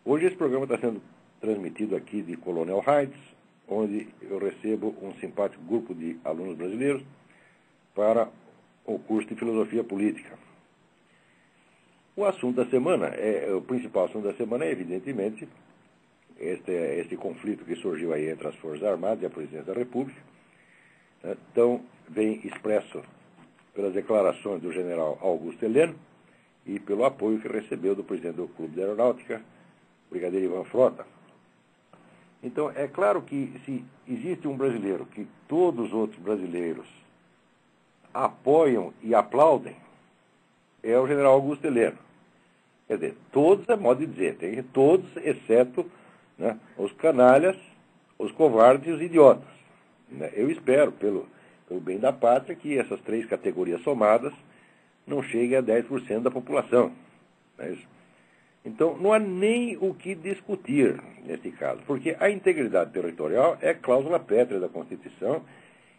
Hoje esse programa está sendo transmitido aqui de Colonial Heights, onde eu recebo um simpático grupo de alunos brasileiros para o curso de Filosofia Política. O assunto da semana, o principal assunto da semana é, evidentemente, este conflito que surgiu aí entre as Forças Armadas e a Presidência da República. Então, vem expresso pelas declarações do general Augusto Heleno e pelo apoio que recebeu do presidente do Clube de Aeronáutica, brigadeiro Ivan Frota. Então, é claro que se existe um brasileiro que todos os outros brasileiros apoiam e aplaudem, é o general Augusto Heleno. Quer dizer, todos é modo de dizer, tem todos, exceto, né, os canalhas, os covardes e os idiotas. Eu espero, pelo bem da pátria, que essas três categorias somadas não cheguem a 10% da população. Não é isso? Então, não há nem o que discutir nesse caso, porque a integridade territorial é cláusula pétrea da Constituição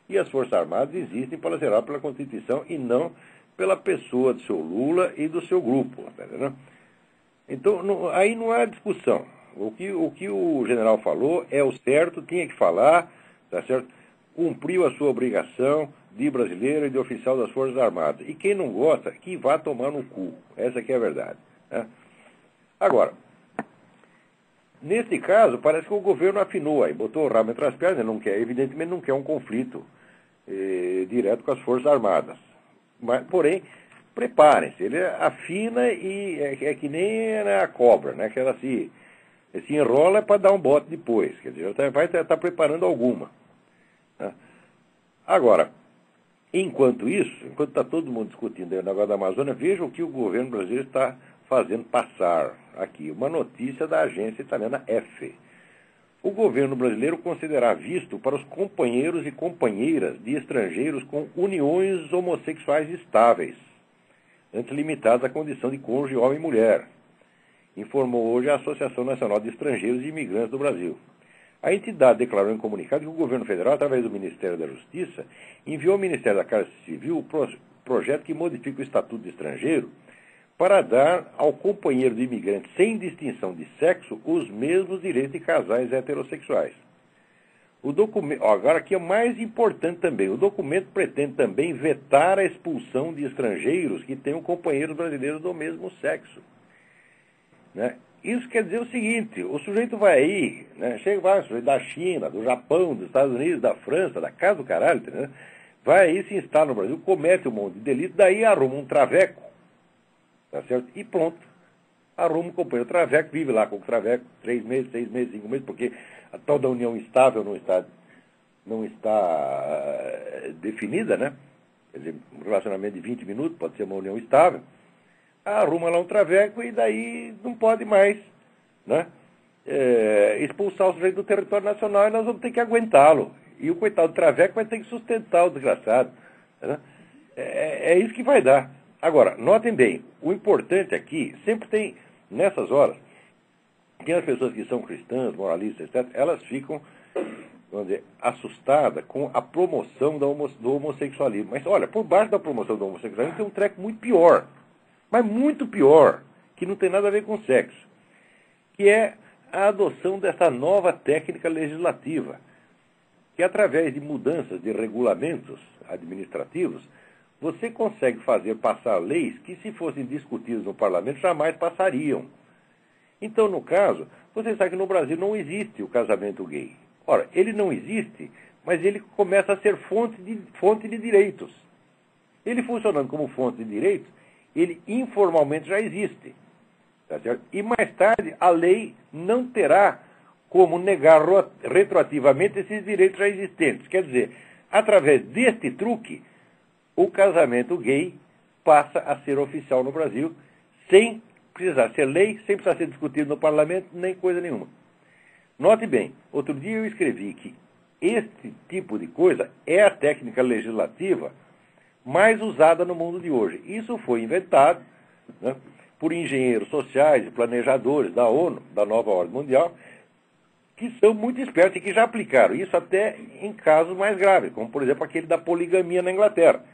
e as Forças Armadas existem para zelar pela Constituição e não pela pessoa do seu Lula e do seu grupo. Tá entendendo? Então, aí não há discussão. O que o general falou é o certo, tinha que falar, tá certo? Cumpriu a sua obrigação de brasileiro e de oficial das Forças Armadas. E quem não gosta, que vá tomar no cu. Essa que é a verdade. Né? Agora, nesse caso, parece que o governo afinou aí, botou o rabo entre as pernas, evidentemente não quer um conflito direto com as Forças Armadas. Mas, porém, preparem-se, ele afina e é que nem a cobra, né? Que ela se enrola para dar um bote depois, quer dizer, ela vai estar preparando alguma. Né? Agora, enquanto está todo mundo discutindo aí o negócio da Amazônia, veja o que o governo brasileiro está fazendo passar aqui. Uma notícia da agência italiana EFE. O governo brasileiro considerará visto para os companheiros e companheiras de estrangeiros com uniões homossexuais estáveis, antes limitadas à condição de cônjuge homem e mulher, informou hoje a Associação Nacional de Estrangeiros e Imigrantes do Brasil. A entidade declarou em comunicado que o governo federal, através do Ministério da Justiça, enviou ao Ministério da Casa Civil o projeto que modifica o Estatuto de Estrangeiro para dar ao companheiro do imigrante, sem distinção de sexo, os mesmos direitos de casais heterossexuais. O documento, agora aqui é mais importante também, o documento pretende também vetar a expulsão de estrangeiros que tenham companheiros brasileiros do mesmo sexo. Né? Isso quer dizer o seguinte, o sujeito vai aí, né, vai, o sujeito da China, do Japão, dos Estados Unidos, da França, da casa do caralho, né, vai aí, se instala no Brasil, comete um monte de delito, daí arruma um traveco, tá certo? E pronto, arruma um companheiro traveco, vive lá com o traveco 3 meses, 6 meses, 5 meses, porque a tal da união estável não está definida, né? Quer dizer, um relacionamento de 20 minutos pode ser uma união estável. Arruma lá um traveco e daí não pode mais, né, expulsar o sujeito do território nacional e nós vamos ter que aguentá-lo. E o coitado do traveco vai ter que sustentar o desgraçado. Né? É isso que vai dar. Agora, notem bem, o importante aqui, sempre tem, nessas horas, que as pessoas que são cristãs, moralistas, etc., elas ficam, vamos dizer, assustadas com a promoção do homossexualismo. Mas, olha, por baixo da promoção do homossexualismo tem um treco muito pior. Mas muito pior, que não tem nada a ver com sexo, que é a adoção dessa nova técnica legislativa, que através de mudanças de regulamentos administrativos, você consegue fazer passar leis que, se fossem discutidas no parlamento, jamais passariam. Então, no caso, você sabe que no Brasil não existe o casamento gay. Ora, ele não existe, mas ele começa a ser fonte de direitos. Ele funcionando como fonte de direitos, ele informalmente já existe. Tá certo? E mais tarde, a lei não terá como negar retroativamente esses direitos já existentes. Quer dizer, através deste truque, o casamento gay passa a ser oficial no Brasil, sem precisar ser lei, sem precisar ser discutido no parlamento, nem coisa nenhuma. Note bem, outro dia eu escrevi que este tipo de coisa é a técnica legislativa mais usada no mundo de hoje. Isso foi inventado, né, por engenheiros sociais e planejadores da ONU, da nova ordem mundial, que são muito espertos e que já aplicaram isso até em casos mais graves, como, por exemplo, aquele da poligamia na Inglaterra.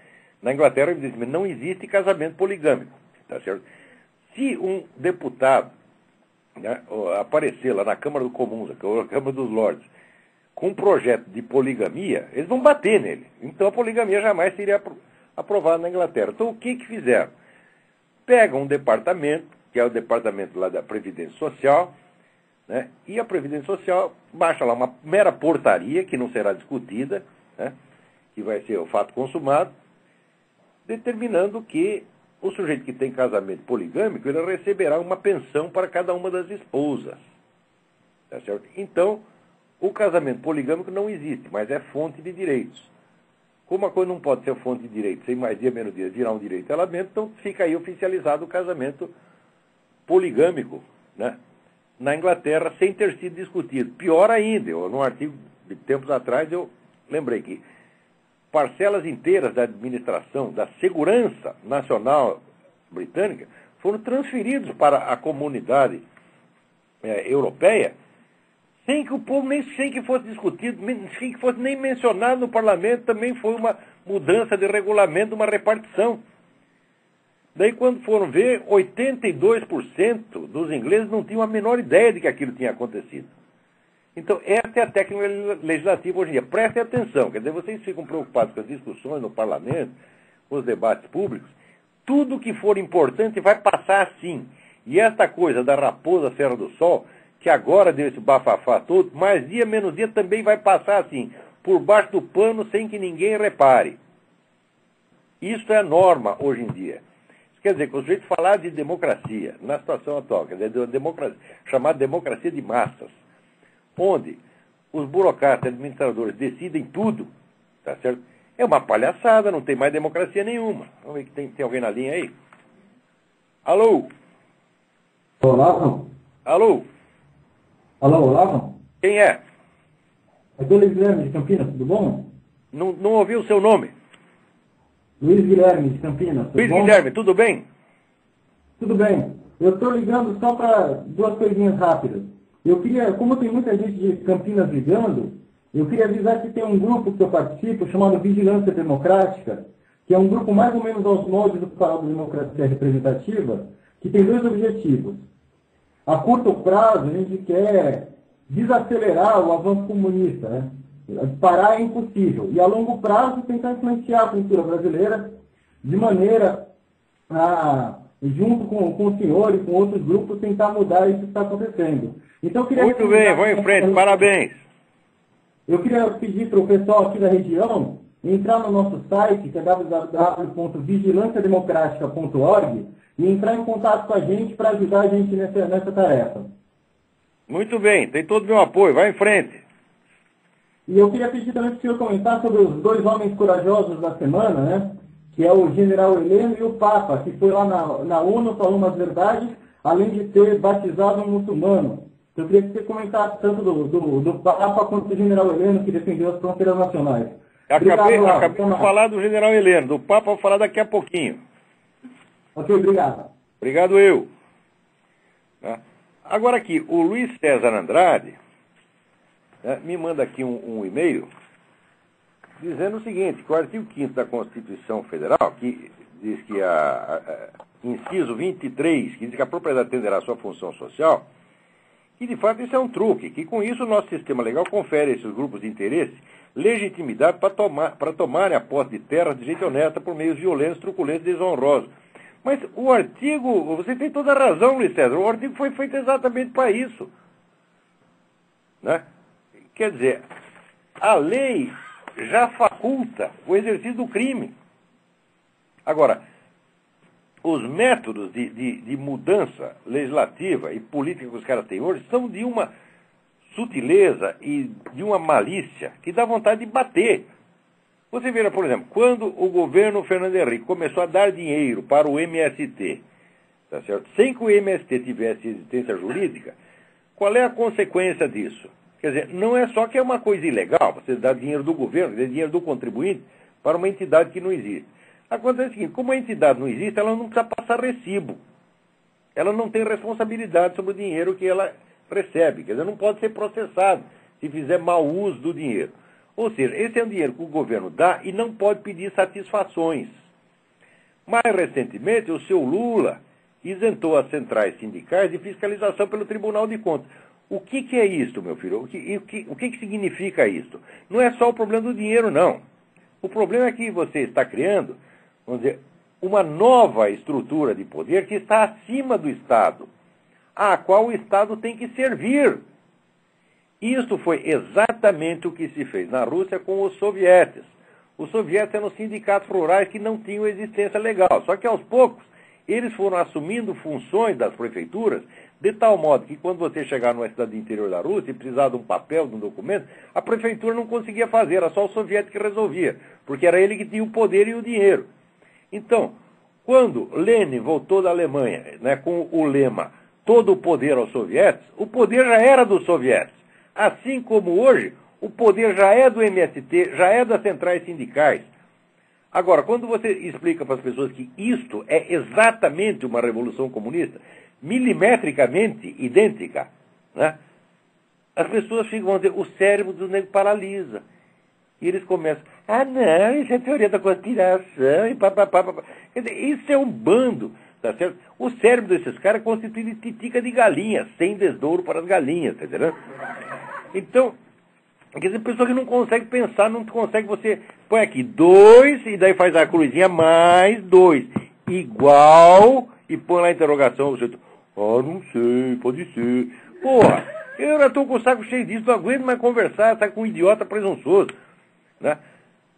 Na Inglaterra, evidentemente, não existe casamento poligâmico. Tá certo? Se um deputado né, aparecer lá na Câmara dos Comuns, na Câmara dos Lordes, com um projeto de poligamia, eles vão bater nele. Então a poligamia jamais seria aprovada na Inglaterra. Então o que fizeram? Pegam um departamento, que é o departamento lá da Previdência Social, né, e a Previdência Social baixa lá uma mera portaria, que não será discutida, né, que vai ser o fato consumado, determinando que o sujeito que tem casamento poligâmico, ele receberá uma pensão para cada uma das esposas. Tá certo? Então, o casamento poligâmico não existe, mas é fonte de direitos. Como a coisa não pode ser fonte de direitos, sem mais dia, menos dia, virar um direito de elemento, então fica aí oficializado o casamento poligâmico, né, na Inglaterra, sem ter sido discutido. Pior ainda, num artigo de tempos atrás, eu lembrei que parcelas inteiras da administração, da segurança nacional britânica, foram transferidos para a comunidade europeia, sem que o povo, sem que fosse discutido, sem que fosse nem mencionado no parlamento. Também foi uma mudança de regulamento, uma repartição. Daí, quando foram ver, 82% dos ingleses não tinham a menor ideia de que aquilo tinha acontecido. Então, essa é a técnica legislativa hoje em dia. Prestem atenção, quer dizer, vocês ficam preocupados com as discussões no parlamento, com os debates públicos. Tudo que for importante vai passar assim. E esta coisa da raposa Serra do Sol, que agora deu esse bafafá todo, mais dia, menos dia, também vai passar assim, por baixo do pano, sem que ninguém repare. Isso é a norma hoje em dia. Isso quer dizer que o sujeito falar de democracia, na situação atual, quer dizer, de uma democracia, chamada democracia de massas, onde os burocratas e administradores decidem tudo, tá certo? É uma palhaçada, não tem mais democracia nenhuma. Vamos ver que tem alguém na linha aí? Alô? Olavo? Alô? Alô, Olavo? Quem é? Aqui é o Luiz Guilherme de Campinas, tudo bom? Não ouvi o seu nome. Luiz Guilherme de Campinas, tudo Luiz bom? Guilherme, tudo bem? Tudo bem. Eu estou ligando só para duas coisinhas rápidas. Eu queria, como tem muita gente de Campinas ligando, eu queria avisar que tem um grupo que eu participo chamado Vigilância Democrática, que é um grupo mais ou menos aos moldes do canal da Democracia Representativa, que tem dois objetivos. A curto prazo, a gente quer desacelerar o avanço comunista, né? Parar é impossível. E a longo prazo, tentar influenciar a cultura brasileira de maneira a, junto com o senhor e com outros grupos, tentar mudar isso que está acontecendo. Então, eu queria Muito bem, vão em frente, parabéns. Eu queria pedir para o pessoal aqui da região entrar no nosso site, que é www.vigilanciademocratica.org, e entrar em contato com a gente para ajudar a gente nessa tarefa. Muito bem, tem todo o meu apoio, vai em frente. E eu queria pedir também para o senhor comentar sobre os dois homens corajosos da semana, né? Que é o general Heleno e o Papa, que foi lá na ONU, falou umas verdades, além de ter batizado um muçulmano. Eu queria que você comentasse tanto do Papa quanto do general Heleno, que defendeu as fronteiras nacionais. Acabei de falar do general Heleno, do Papa vou falar daqui a pouquinho. Ok, obrigado. Obrigado eu. Agora aqui, o Luiz César Andrade me manda aqui um e-mail dizendo o seguinte, que o artigo 5º da Constituição Federal, que diz que inciso 23, que diz que a propriedade atenderá à sua função social, que de fato isso é um truque, que com isso o nosso sistema legal confere a esses grupos de interesse legitimidade para tomarem a posse de terras de jeito honesta por meios violentos, truculentos e desonrosos. Mas o artigo, você tem toda a razão, Luiz César, o artigo foi feito exatamente para isso. Né? Quer dizer, a lei já faculta o exercício do crime. Agora, os métodos de mudança legislativa e política que os caras têm hoje são de uma sutileza e de uma malícia que dá vontade de bater. Você vê, por exemplo, quando o governo Fernando Henrique começou a dar dinheiro para o MST, tá certo? Sem que o MST tivesse existência jurídica, qual é a consequência disso? Quer dizer, não é só que é uma coisa ilegal, você dá dinheiro do governo, dinheiro do contribuinte, para uma entidade que não existe. Acontece o seguinte, como a entidade não existe, ela não precisa passar recibo. Ela não tem responsabilidade sobre o dinheiro que ela recebe. Quer dizer, não pode ser processado se fizer mau uso do dinheiro. Ou seja, esse é um dinheiro que o governo dá e não pode pedir satisfações. Mais recentemente, o seu Lula isentou as centrais sindicais de fiscalização pelo Tribunal de Contas. O que é isto, meu filho? O que significa isto? Não é só o problema do dinheiro, não. O problema é que você está criando, vamos dizer, uma nova estrutura de poder que está acima do Estado, à qual o Estado tem que servir. Isto foi exatamente o que se fez na Rússia com os sovietes. Os sovietes eram sindicatos rurais que não tinham existência legal. Só que, aos poucos, eles foram assumindo funções das prefeituras, de tal modo que, quando você chegar numa cidade do interior da Rússia e precisar de um papel, de um documento, a prefeitura não conseguia fazer, era só o soviético que resolvia, porque era ele que tinha o poder e o dinheiro. Então, quando Lenin voltou da Alemanha, né, com o lema todo o poder aos sovietes, o poder já era dos sovietes. Assim como hoje, o poder já é do MST, já é das centrais sindicais. Agora, quando você explica para as pessoas que isto é exatamente uma revolução comunista, milimetricamente idêntica, né, as pessoas ficam, vão dizer, o cérebro do nego paralisa. E eles começam, não, isso é teoria da conspiração, e papapá. Quer dizer, isso é um bando, tá certo? O cérebro desses caras é constituído de titica de galinha, sem desdouro para as galinhas, tá entendendo? Então, quer dizer, pessoa que não consegue pensar, não consegue, você põe aqui 2, e daí faz a cruzinha, mais 2, igual, e põe lá a interrogação, você, não sei, pode ser. Porra, eu já estou com o saco cheio disso, não aguento mais conversar, tá com um idiota presunçoso, né?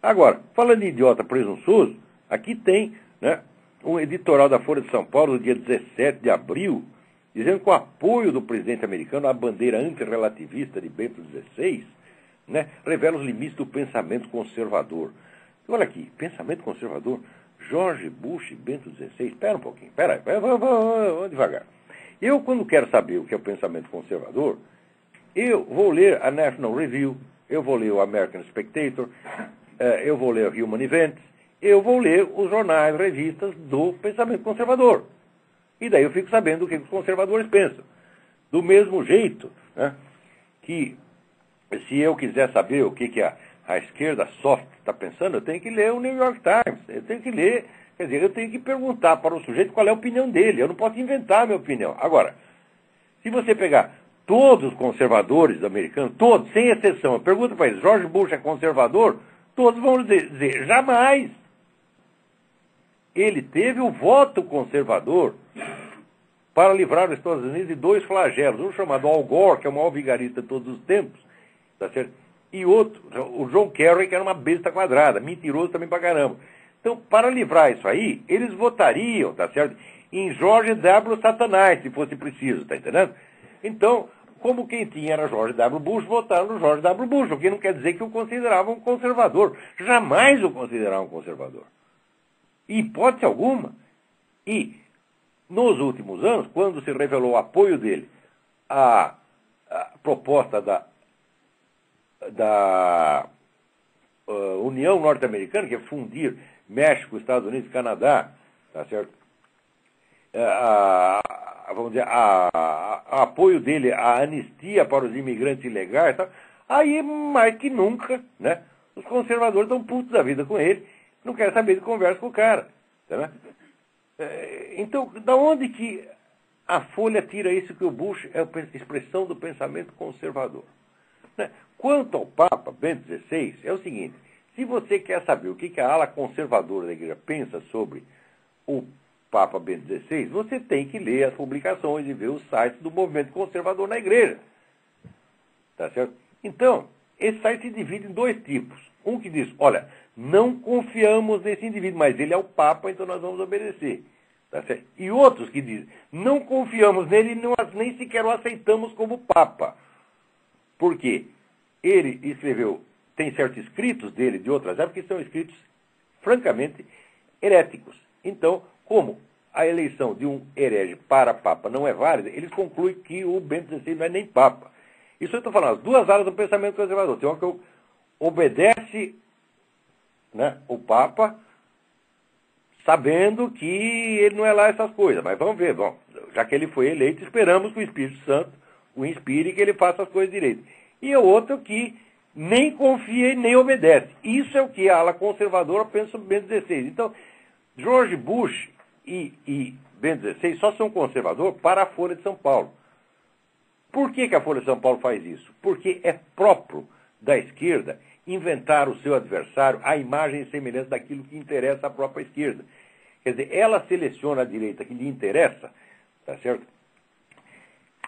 Agora, falando em idiota presunçoso, aqui tem, né, um editorial da Folha de São Paulo, no dia 17 de abril, dizendo que o apoio do presidente americano à bandeira antirrelativista de Bento XVI, né, revela os limites do pensamento conservador. Olha aqui, pensamento conservador, George Bush e Bento XVI. Espera um pouquinho, espera aí, vamos devagar. Eu, quando quero saber o que é o pensamento conservador, eu vou ler a National Review, eu vou ler o American Spectator, eu vou ler o Human Events, eu vou ler os jornais, revistas do pensamento conservador. E daí eu fico sabendo o que os conservadores pensam. Do mesmo jeito, né, que se eu quiser saber o que a esquerda soft está pensando, eu tenho que ler o New York Times, eu tenho que ler, quer dizer, eu tenho que perguntar para o sujeito qual é a opinião dele, eu não posso inventar a minha opinião. Agora, se você pegar todos os conservadores americanos, todos, sem exceção, pergunta para eles, George Bush é conservador? Todos vão dizer, jamais. Ele teve o voto conservador para livrar os Estados Unidos de 2 flagelos, um chamado Al Gore, que é o maior vigarista de todos os tempos, tá certo? E outro, o John Kerry, que era uma besta quadrada, mentiroso também pra caramba. Então, para livrar isso aí, eles votariam, tá certo? Em George W. Satanás, se fosse preciso, tá entendendo? Então, como quem tinha era George W. Bush, votaram no George W. Bush, o que não quer dizer que o consideravam um conservador. Jamais o consideravam um conservador. Em hipótese alguma. E, nos últimos anos, quando se revelou o apoio dele à proposta da União Norte-Americana, que é fundir México, Estados Unidos e Canadá, tá certo? Vamos dizer, apoio dele à anistia para os imigrantes ilegais, tá? Aí, mais que nunca, né, os conservadores estão putos da vida com ele, não querem saber de conversa com o cara. Tá, então, da onde que a Folha tira isso que o Bush é a expressão do pensamento conservador? Né? Quanto ao Papa Bento XVI, é o seguinte, se você quer saber o que a ala conservadora da igreja pensa sobre o Papa Bento XVI, você tem que ler as publicações e ver os sites do movimento conservador na igreja. Tá certo? Então, esse site se divide em 2 tipos. Um que diz, olha, não confiamos nesse indivíduo, mas ele é o Papa, então nós vamos obedecer. Tá certo? E outros que dizem, não confiamos nele e nem sequer o aceitamos como Papa. Por quê? Ele escreveu, tem certos escritos dele de outras épocas que são escritos, francamente, heréticos. Então, como a eleição de um herege para Papa não é válida, eles concluem que o Bento XVI não é nem Papa. Isso eu estou falando, as 2 áreas do pensamento conservador. Tem uma que obedece, né, o Papa, sabendo que ele não é lá essas coisas. Mas vamos ver, bom, já que ele foi eleito, esperamos que o Espírito Santo o inspire e que ele faça as coisas direito. E o outro que nem confia e nem obedece. Isso é o que a ala conservadora pensa sobre Bento XVI. Então, George Bush e Bento XVI, só são conservador para a Folha de São Paulo. Por que a Folha de São Paulo faz isso? Porque é próprio da esquerda inventar o seu adversário à imagem e semelhança daquilo que interessa à própria esquerda. Quer dizer, ela seleciona a direita que lhe interessa, tá certo?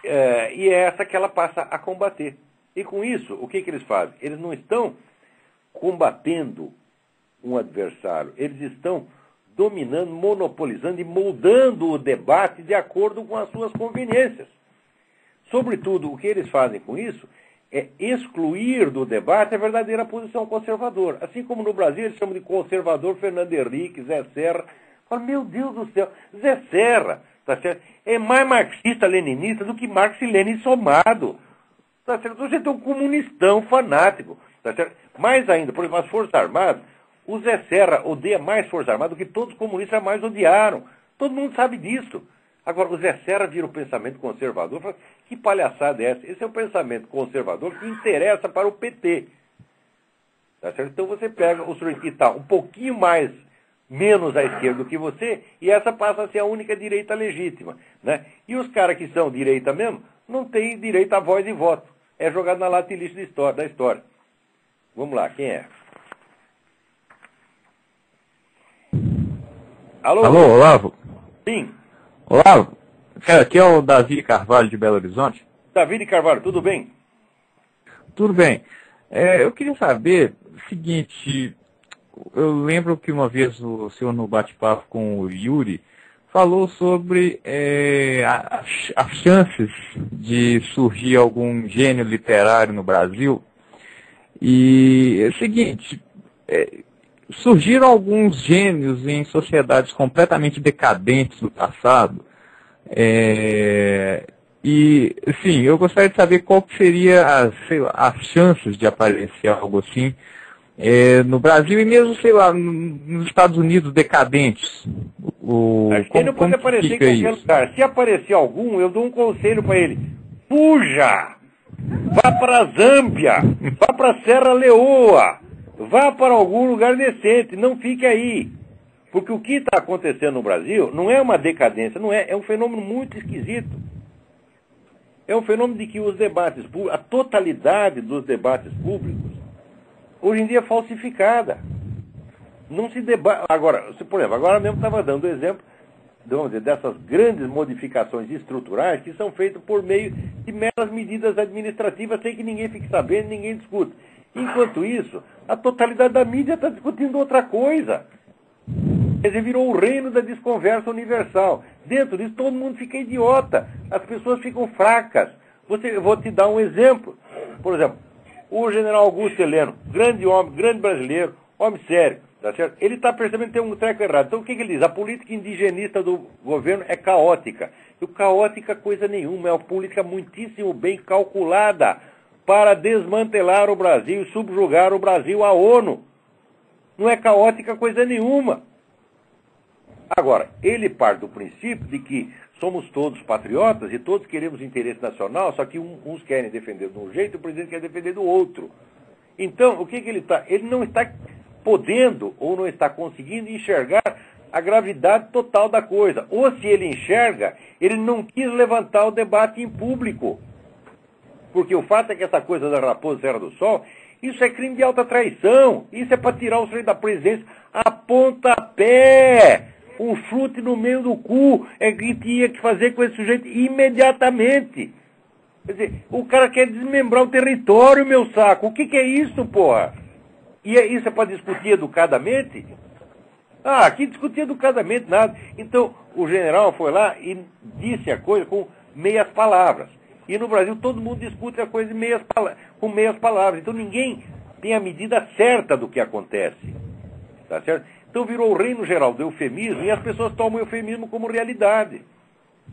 E é essa que ela passa a combater. E com isso, o que eles fazem? Eles não estão combatendo um adversário, eles estão dominando, monopolizando e moldando o debate de acordo com as suas conveniências. Sobretudo, o que eles fazem com isso é excluir do debate a verdadeira posição conservadora. Assim como no Brasil eles chamam de conservador Fernando Henrique, Zé Serra. Fala, meu Deus do céu, Zé Serra, tá certo? É mais marxista-leninista do que Marx e Lenin somado. Tá certo? Você tem um comunistão fanático. Tá certo? Mais ainda, por exemplo, as Forças Armadas, o Zé Serra odeia mais Forças Armadas do que todos os comunistas jamais odiaram. Todo mundo sabe disso. Agora, o Zé Serra vira o pensamento conservador. Fala, que palhaçada é essa? Esse é o pensamento conservador que interessa para o PT. Tá certo? Então você pega o sujeito que está um pouquinho menos à esquerda do que você, e essa passa a ser a única direita legítima. Né? E os caras que são direita mesmo, não têm direito a voz e voto. É jogado na lata e lixo da história. Vamos lá, quem é? Alô? Alô, Olavo? Sim. Olavo, aqui é o Davi Carvalho de Belo Horizonte. Davi de Carvalho, tudo bem? Tudo bem. Eu queria saber o seguinte, eu lembro que uma vez o senhor no bate-papo com o Yuri falou sobre as chances de surgir algum gênio literário no Brasil. E é o seguinte, surgiram alguns gênios em sociedades completamente decadentes do passado. E, assim, eu gostaria de saber qual que seria as chances de aparecer algo assim no Brasil e mesmo, sei lá, nos Estados Unidos decadentes. Acho que ele não pode aparecer em qualquer lugar. Se aparecer algum, eu dou um conselho para ele. Fuja! Vá para a Zâmbia! Vá para a Serra Leoa! Vá para algum lugar decente, não fique aí. Porque o que está acontecendo no Brasil não é uma decadência, é um fenômeno muito esquisito. É um fenômeno de que os debates públicos, a totalidade dos debates públicos, hoje em dia é falsificada. Não se debate. Agora, por exemplo, agora mesmo estava dando exemplo, vamos dizer, dessas grandes modificações estruturais que são feitas por meio de meras medidas administrativas sem que ninguém fique sabendo, ninguém discute. Enquanto isso, a totalidade da mídia está discutindo outra coisa. Quer dizer, virou o reino da desconversa universal. Dentro disso, todo mundo fica idiota. As pessoas ficam fracas. Eu vou te dar um exemplo. Por exemplo, o general Augusto Heleno, grande homem, grande brasileiro, homem sério, tá certo? Ele está percebendo que tem um treco errado. Então, o que ele diz? A política indigenista do governo é caótica. E o caótica coisa nenhuma, é uma política muitíssimo bem calculada para desmantelar o Brasil e subjugar o Brasil à ONU. Não é caótica coisa nenhuma. Agora, ele parte do princípio de que somos todos patriotas e todos queremos interesse nacional, só que uns querem defender de um jeito e o presidente quer defender do outro. Então, o que ele está? Ele não está podendo ou não está conseguindo enxergar a gravidade total da coisa. Ou se ele enxerga, ele não quis levantar o debate em público. Porque o fato é que essa coisa da Raposa Serra do Sol, isso é crime de alta traição. Isso é para tirar o sujeito da presidência a pontapé. Um chute no meio do cu é que tinha que fazer com esse sujeito imediatamente. Quer dizer, o cara quer desmembrar o território, meu saco. O que é isso, porra? E isso é para discutir educadamente? Ah, aqui discutir educadamente nada. Então, o general foi lá e disse a coisa com meias palavras. E no Brasil todo mundo discute a coisa com meias palavras. Então ninguém tem a medida certa do que acontece. Tá certo? Então virou o reino geral do eufemismo e as pessoas tomam o eufemismo como realidade.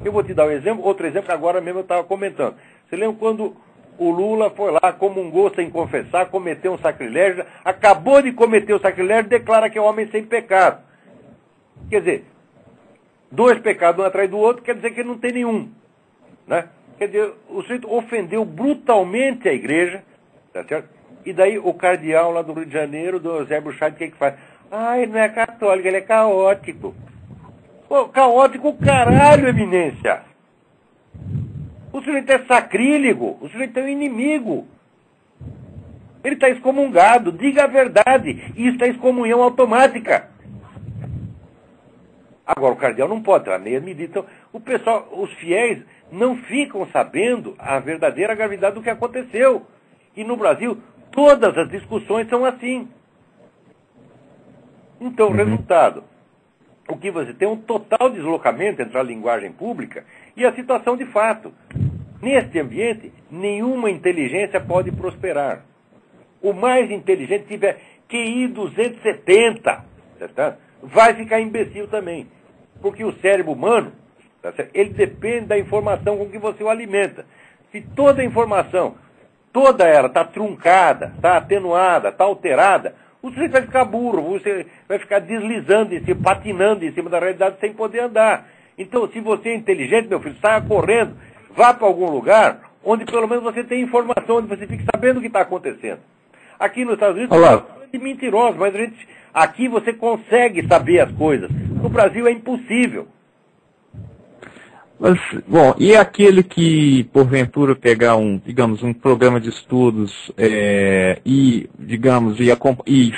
Eu vou te dar um exemplo, outro exemplo que agora mesmo eu estava comentando. Você lembra quando o Lula foi lá, comungou sem confessar, cometeu um sacrilégio, acabou de cometer o sacrilégio, declara que é homem sem pecado. Quer dizer, dois pecados um atrás do outro, quer dizer que ele não tem nenhum. Né? Quer dizer, o sujeito ofendeu brutalmente a igreja, tá certo? E daí o cardeal lá do Rio de Janeiro, do Zé Bruchard, o que faz? Ah, ele não é católico, ele é caótico. Pô, caótico caralho, eminência. O sujeito é sacrílego, o sujeito é um inimigo. Ele está excomungado, diga a verdade. Isso é excomunhão automática. Agora, o cardeal não pode ter a mesma medida. Então, o pessoal, os fiéis, não ficam sabendo a verdadeira gravidade do que aconteceu. E no Brasil, todas as discussões são assim. Então, resultado, o que você tem é um total deslocamento entre a linguagem pública e a situação de fato. Neste ambiente, nenhuma inteligência pode prosperar. O mais inteligente tiver QI 270, vai ficar imbecil também. Porque o cérebro humano, ele depende da informação com que você o alimenta. Se toda a informação, toda ela está truncada, está atenuada, está alterada, o sujeito vai ficar burro, você vai ficar deslizando em cima, patinando em cima da realidade sem poder andar. Então, se você é inteligente, meu filho, saia correndo, vá para algum lugar onde pelo menos você tem informação, onde você fique sabendo o que está acontecendo. Aqui nos Estados Unidos, é de mentiroso, mas aqui você consegue saber as coisas. No Brasil é impossível. Mas, bom, e aquele que, porventura, pegar digamos, um programa de estudos e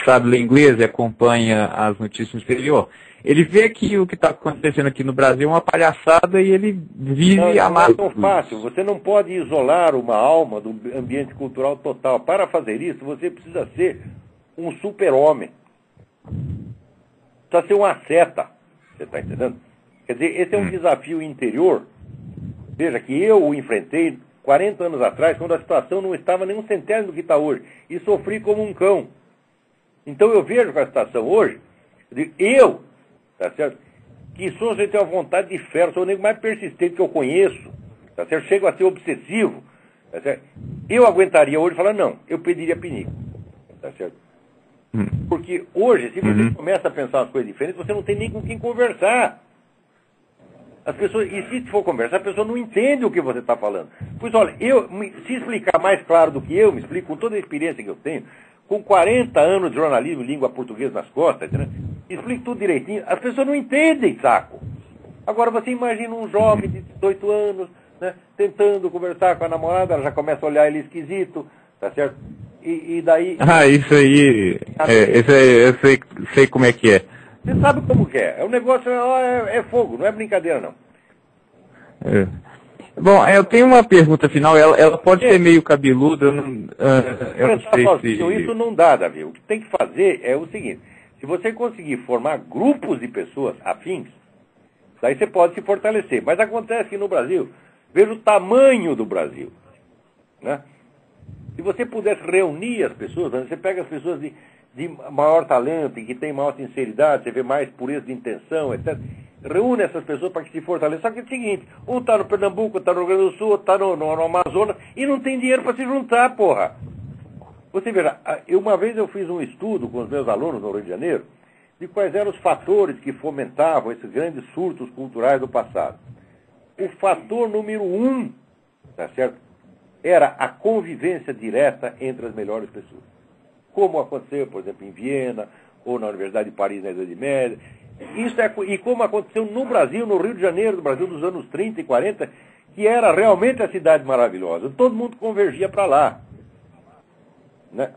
sabe ler inglês e acompanha as notícias no exterior, ele vê que o que está acontecendo aqui no Brasil é uma palhaçada e ele vive amado. Não é tão fácil. Você não pode isolar uma alma do ambiente cultural total. Para fazer isso, você precisa ser um super-homem. Precisa ser uma seta. Você está entendendo? Quer dizer, esse é um desafio interior. Veja que eu o enfrentei 40 anos atrás, quando a situação não estava nem um centésimo do que está hoje. E sofri como um cão. Então eu vejo com a situação hoje, tá certo? Que sou gente tem uma vontade de ferro, sou o nego mais persistente que eu conheço, tá certo? Chego a ser obsessivo, tá certo? Eu aguentaria hoje falar, não, eu pediria pinico, tá certo? Porque hoje, se você começa a pensar umas coisas diferentes, você não tem nem com quem conversar. As pessoas, e se for conversar, a pessoa não entende o que você está falando. Pois olha, se explicar mais claro do que eu me explico, com toda a experiência que eu tenho, com 40 anos de jornalismo em língua portuguesa nas costas, né? Explico tudo direitinho, as pessoas não entendem, saco. Agora você imagina um jovem de 18 anos, né, tentando conversar com a namorada, ela já começa a olhar ele esquisito, tá certo? E daí... isso aí, eu sei como é que é. Você sabe como que é. O negócio é fogo, não é brincadeira, não. Bom, eu tenho uma pergunta final. Ela pode ser meio cabeluda. Eu não sei sozinho, isso não dá, Davi. O que tem que fazer é o seguinte. Se você conseguir formar grupos de pessoas afins, daí você pode se fortalecer. Mas acontece que no Brasil, veja o tamanho do Brasil, né? Se você pudesse reunir as pessoas, você pega as pessoas de maior talento e que tem maior sinceridade, você vê mais pureza de intenção, etc. Reúne essas pessoas para que se fortaleçam. Só que é o seguinte, um está no Pernambuco, está no Rio Grande do Sul, está no Amazonas e não tem dinheiro para se juntar, porra. Você veja, uma vez eu fiz um estudo com os meus alunos no Rio de Janeiro de quais eram os fatores que fomentavam esses grandes surtos culturais do passado. O fator número 1, tá certo? Era a convivência direta entre as melhores pessoas. Como aconteceu, por exemplo, em Viena, ou na Universidade de Paris na Idade Média. E como aconteceu no Brasil, no Rio de Janeiro, no Brasil dos anos 30 e 40, que era realmente a cidade maravilhosa. Todo mundo convergia para lá. Né?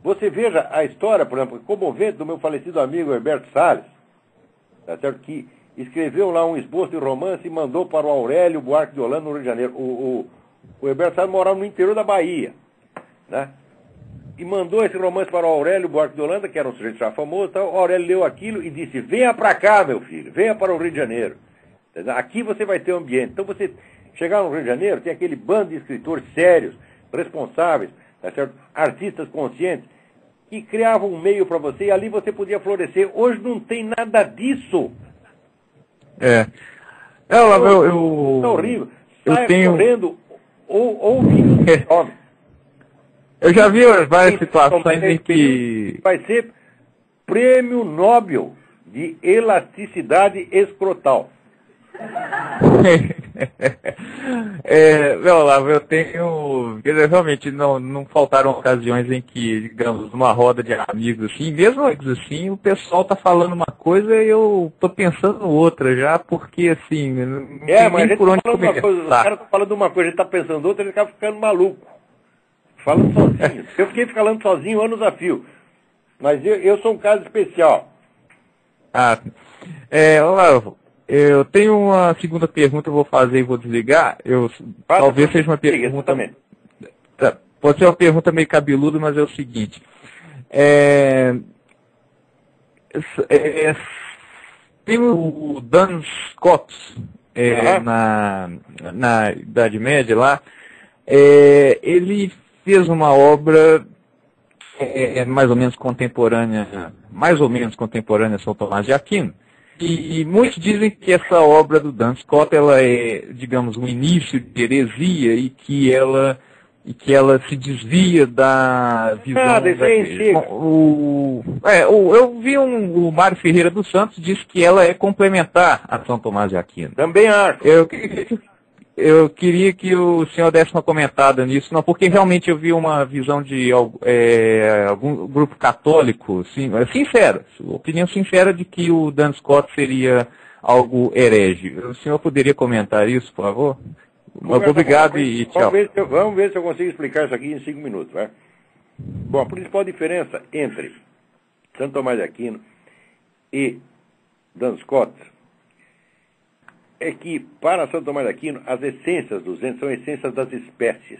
Você veja a história, por exemplo, comovente do meu falecido amigo Herberto Salles, tá certo? Que escreveu lá um esboço de romance e mandou para o Aurélio Buarque de Holanda, no Rio de Janeiro. O Herberto Salles morava no interior da Bahia, né? E mandou esse romance para o Aurélio Buarque de Holanda, que era um sujeito já famoso. Então, o Aurélio leu aquilo e disse, venha para cá, meu filho, venha para o Rio de Janeiro. Aqui você vai ter um ambiente. Então, você chegar no Rio de Janeiro, tem aquele bando de escritores sérios, responsáveis, tá certo? Artistas conscientes, que criavam um meio para você e ali você podia florescer. Hoje não tem nada disso. Tá horrível. Saia correndo ou homem. Eu já vi várias situações em que... Vai ser prêmio Nobel de elasticidade escrotal. Meu Olavo, eu tenho. Quer dizer, realmente não faltaram ocasiões em que, digamos, numa roda de amigos assim, mesmo assim, o pessoal tá falando uma coisa e eu tô pensando outra já, porque assim, não tem Mas a nem gente por tá onde falando uma coisa, os começar. caras estão falando uma coisa, a gente tá pensando outra, ele acaba ficando maluco. Falando sozinho. Eu fiquei falando sozinho anos a fio. Mas eu sou um caso especial. Olavo, eu tenho uma segunda pergunta, eu vou fazer e vou desligar. Talvez seja uma pergunta. Pode ser uma pergunta meio cabeluda, mas é o seguinte. Tem o Duns Scotus na Idade Média lá. Ele fez uma obra mais ou menos contemporânea a São Tomás de Aquino. E muitos dizem que essa obra do Duns Scotus ela é, digamos, um início de heresia e que ela se desvia da visão da igreja. Eu vi o Mário Ferreira dos Santos diz que ela é complementar a São Tomás de Aquino. Também acho. Eu queria que o senhor desse uma comentada nisso, não, porque realmente eu vi uma visão de algum grupo católico, sincera, opinião sincera de que o Duns Scotus seria algo herege. O senhor poderia comentar isso, por favor? Obrigado e tchau. Vamos ver se eu consigo explicar isso aqui em 5 minutos. Né? Bom, a principal diferença entre Santo Tomás de Aquino e Duns Scotus é que, para Santo Tomás de Aquino, as essências dos entes são essências das espécies.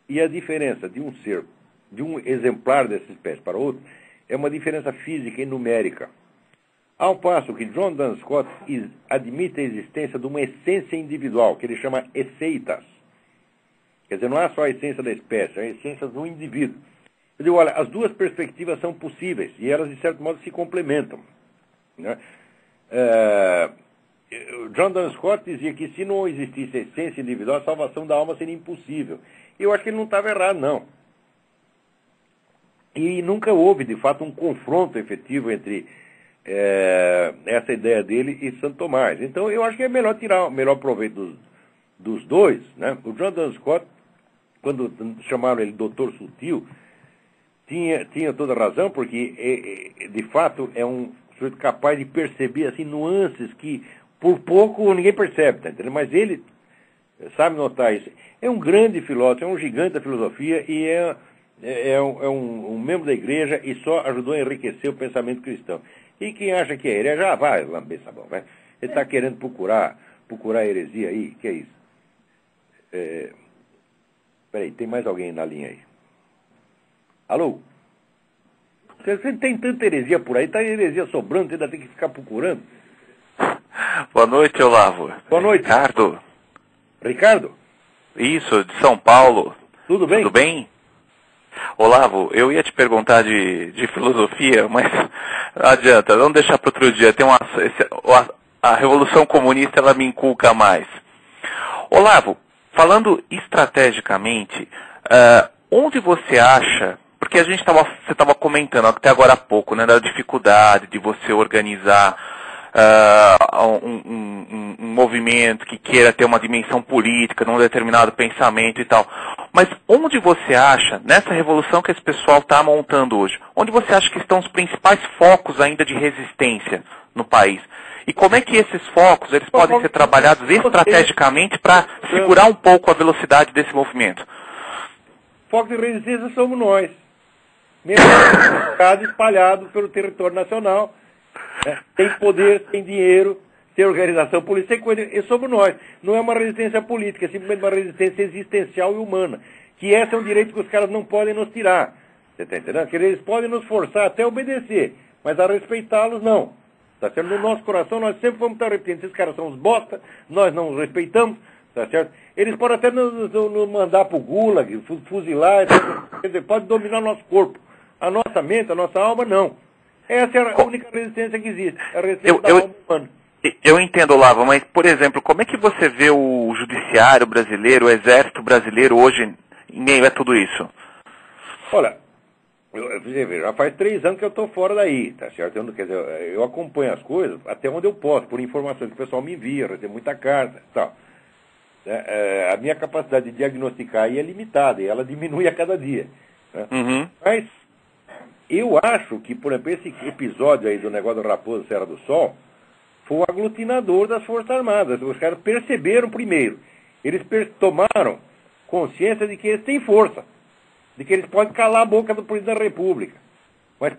E a diferença de um ser, de um exemplar dessa espécie para outro, é uma diferença física e numérica. Ao passo que John Duns Scotus admite a existência de uma essência individual, que ele chama esseitas. Quer dizer, não é só a essência da espécie, é a essência do indivíduo. Eu digo, olha, as duas perspectivas são possíveis, e elas, de certo modo, se complementam. Né? John Duns Scotus dizia que se não existisse a essência individual, a salvação da alma seria impossível. E eu acho que ele não estava errado, não. E nunca houve, de fato, um confronto efetivo entre essa ideia dele e Santo Tomás. Então, eu acho que é melhor tirar o melhor proveito dos dois. Né? O John Duns Scotus, quando chamaram ele Doutor Sutil, tinha toda razão, porque, de fato, é um sujeito capaz de perceber assim, nuances que, por pouco, ninguém percebe. Tá entendendo? Mas ele sabe notar isso. É um grande filósofo, é um gigante da filosofia e é um membro da igreja e só ajudou a enriquecer o pensamento cristão. E quem acha que é herege, já vai lamber sabão, vai. Ele está querendo procurar heresia aí, que é isso? Peraí, tem mais alguém na linha aí? Alô? Você tem tanta heresia por aí, tá heresia sobrando, você ainda tem que ficar procurando. Boa noite, Olavo. Boa noite. Ricardo. Ricardo? Isso, de São Paulo. Tudo bem? Tudo bem? Olavo, eu ia te perguntar de filosofia, mas não adianta, vamos deixar para outro dia. A Revolução Comunista, ela me inculca mais. Olavo, falando estrategicamente, onde você acha, porque você estava comentando até agora há pouco, né, da dificuldade de você organizar um movimento que queira ter uma dimensão política num determinado pensamento e tal. Mas onde você acha, nessa revolução que esse pessoal está montando hoje, onde você acha que estão os principais focos ainda de resistência no país? E como é que esses focos eles podem ser trabalhados estrategicamente para segurar um pouco a velocidade desse movimento? Foco de resistência somos nós. Mesmo espalhado pelo território nacional. Tem poder, tem dinheiro, tem organização política, tem coisa, e somos nós. Não é uma resistência política, é simplesmente uma resistência existencial e humana. Que esse é um direito que os caras não podem nos tirar. Você está entendendo? Que eles podem nos forçar até a obedecer, mas a respeitá-los não. Tá certo? No nosso coração nós sempre vamos estar repetindo, esses caras são uns bosta, nós não os respeitamos, tá certo? Eles podem até nos mandar pro gulag, fuzilar, quer dizer, pode dominar o nosso corpo. A nossa mente, a nossa alma, não. Essa é a única resistência que existe, a resistência da alma humana. Eu entendo, Olavo, mas, por exemplo, como é que você vê o judiciário brasileiro, o exército brasileiro hoje em meio a tudo isso? Olha, já faz 3 anos que eu estou fora daí, tá certo? Eu acompanho as coisas até onde eu posso, por informações que o pessoal me envia, recebo muita carta e tal. A minha capacidade de diagnosticar aí é limitada, e ela diminui a cada dia. Né? Uhum. Mas eu acho que, por exemplo, esse episódio aí do negócio do Raposo Serra do Sol foi o aglutinador das Forças Armadas. Os caras perceberam primeiro. Eles tomaram consciência de que eles têm força, de que eles podem calar a boca do presidente da República. Mas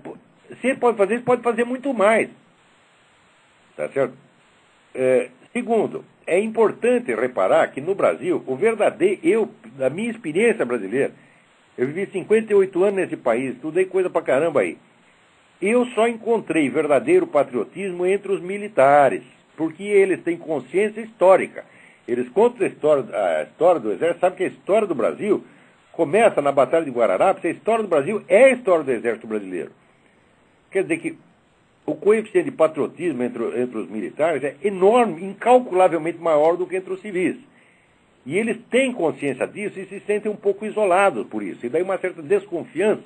se eles podem fazer, eles podem fazer muito mais. Tá certo? Segundo, é importante reparar que no Brasil, da minha experiência brasileira, eu vivi 58 anos nesse país, estudei coisa pra caramba aí. Eu só encontrei verdadeiro patriotismo entre os militares, porque eles têm consciência histórica. Eles contam a história do Exército, sabe que a história do Brasil começa na Batalha de Guararapes, a história do Brasil é a história do Exército Brasileiro. Quer dizer que o coeficiente de patriotismo entre os militares é enorme, incalculavelmente maior do que entre os civis. E eles têm consciência disso e se sentem um pouco isolados por isso. E daí uma certa desconfiança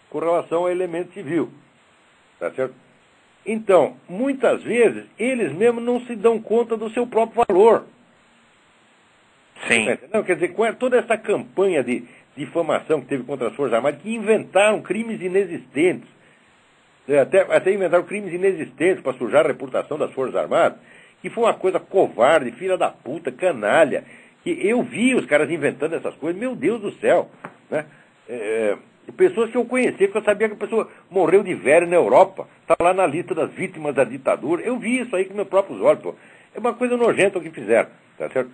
com relação ao elemento civil. Tá certo? Então, muitas vezes, eles mesmos não se dão conta do seu próprio valor. Sim. Não, quer dizer, com toda essa campanha de difamação que teve contra as Forças Armadas, que inventaram crimes inexistentes, até inventaram crimes inexistentes para sujar a reputação das Forças Armadas, que foi uma coisa covarde, filha da puta, canalha, que eu vi os caras inventando essas coisas, meu Deus do céu, né? Pessoas que eu conhecia, que eu sabia que a pessoa morreu de velho na Europa, está lá na lista das vítimas da ditadura, eu vi isso aí com meus próprios olhos, pô. É uma coisa nojenta o que fizeram, tá certo?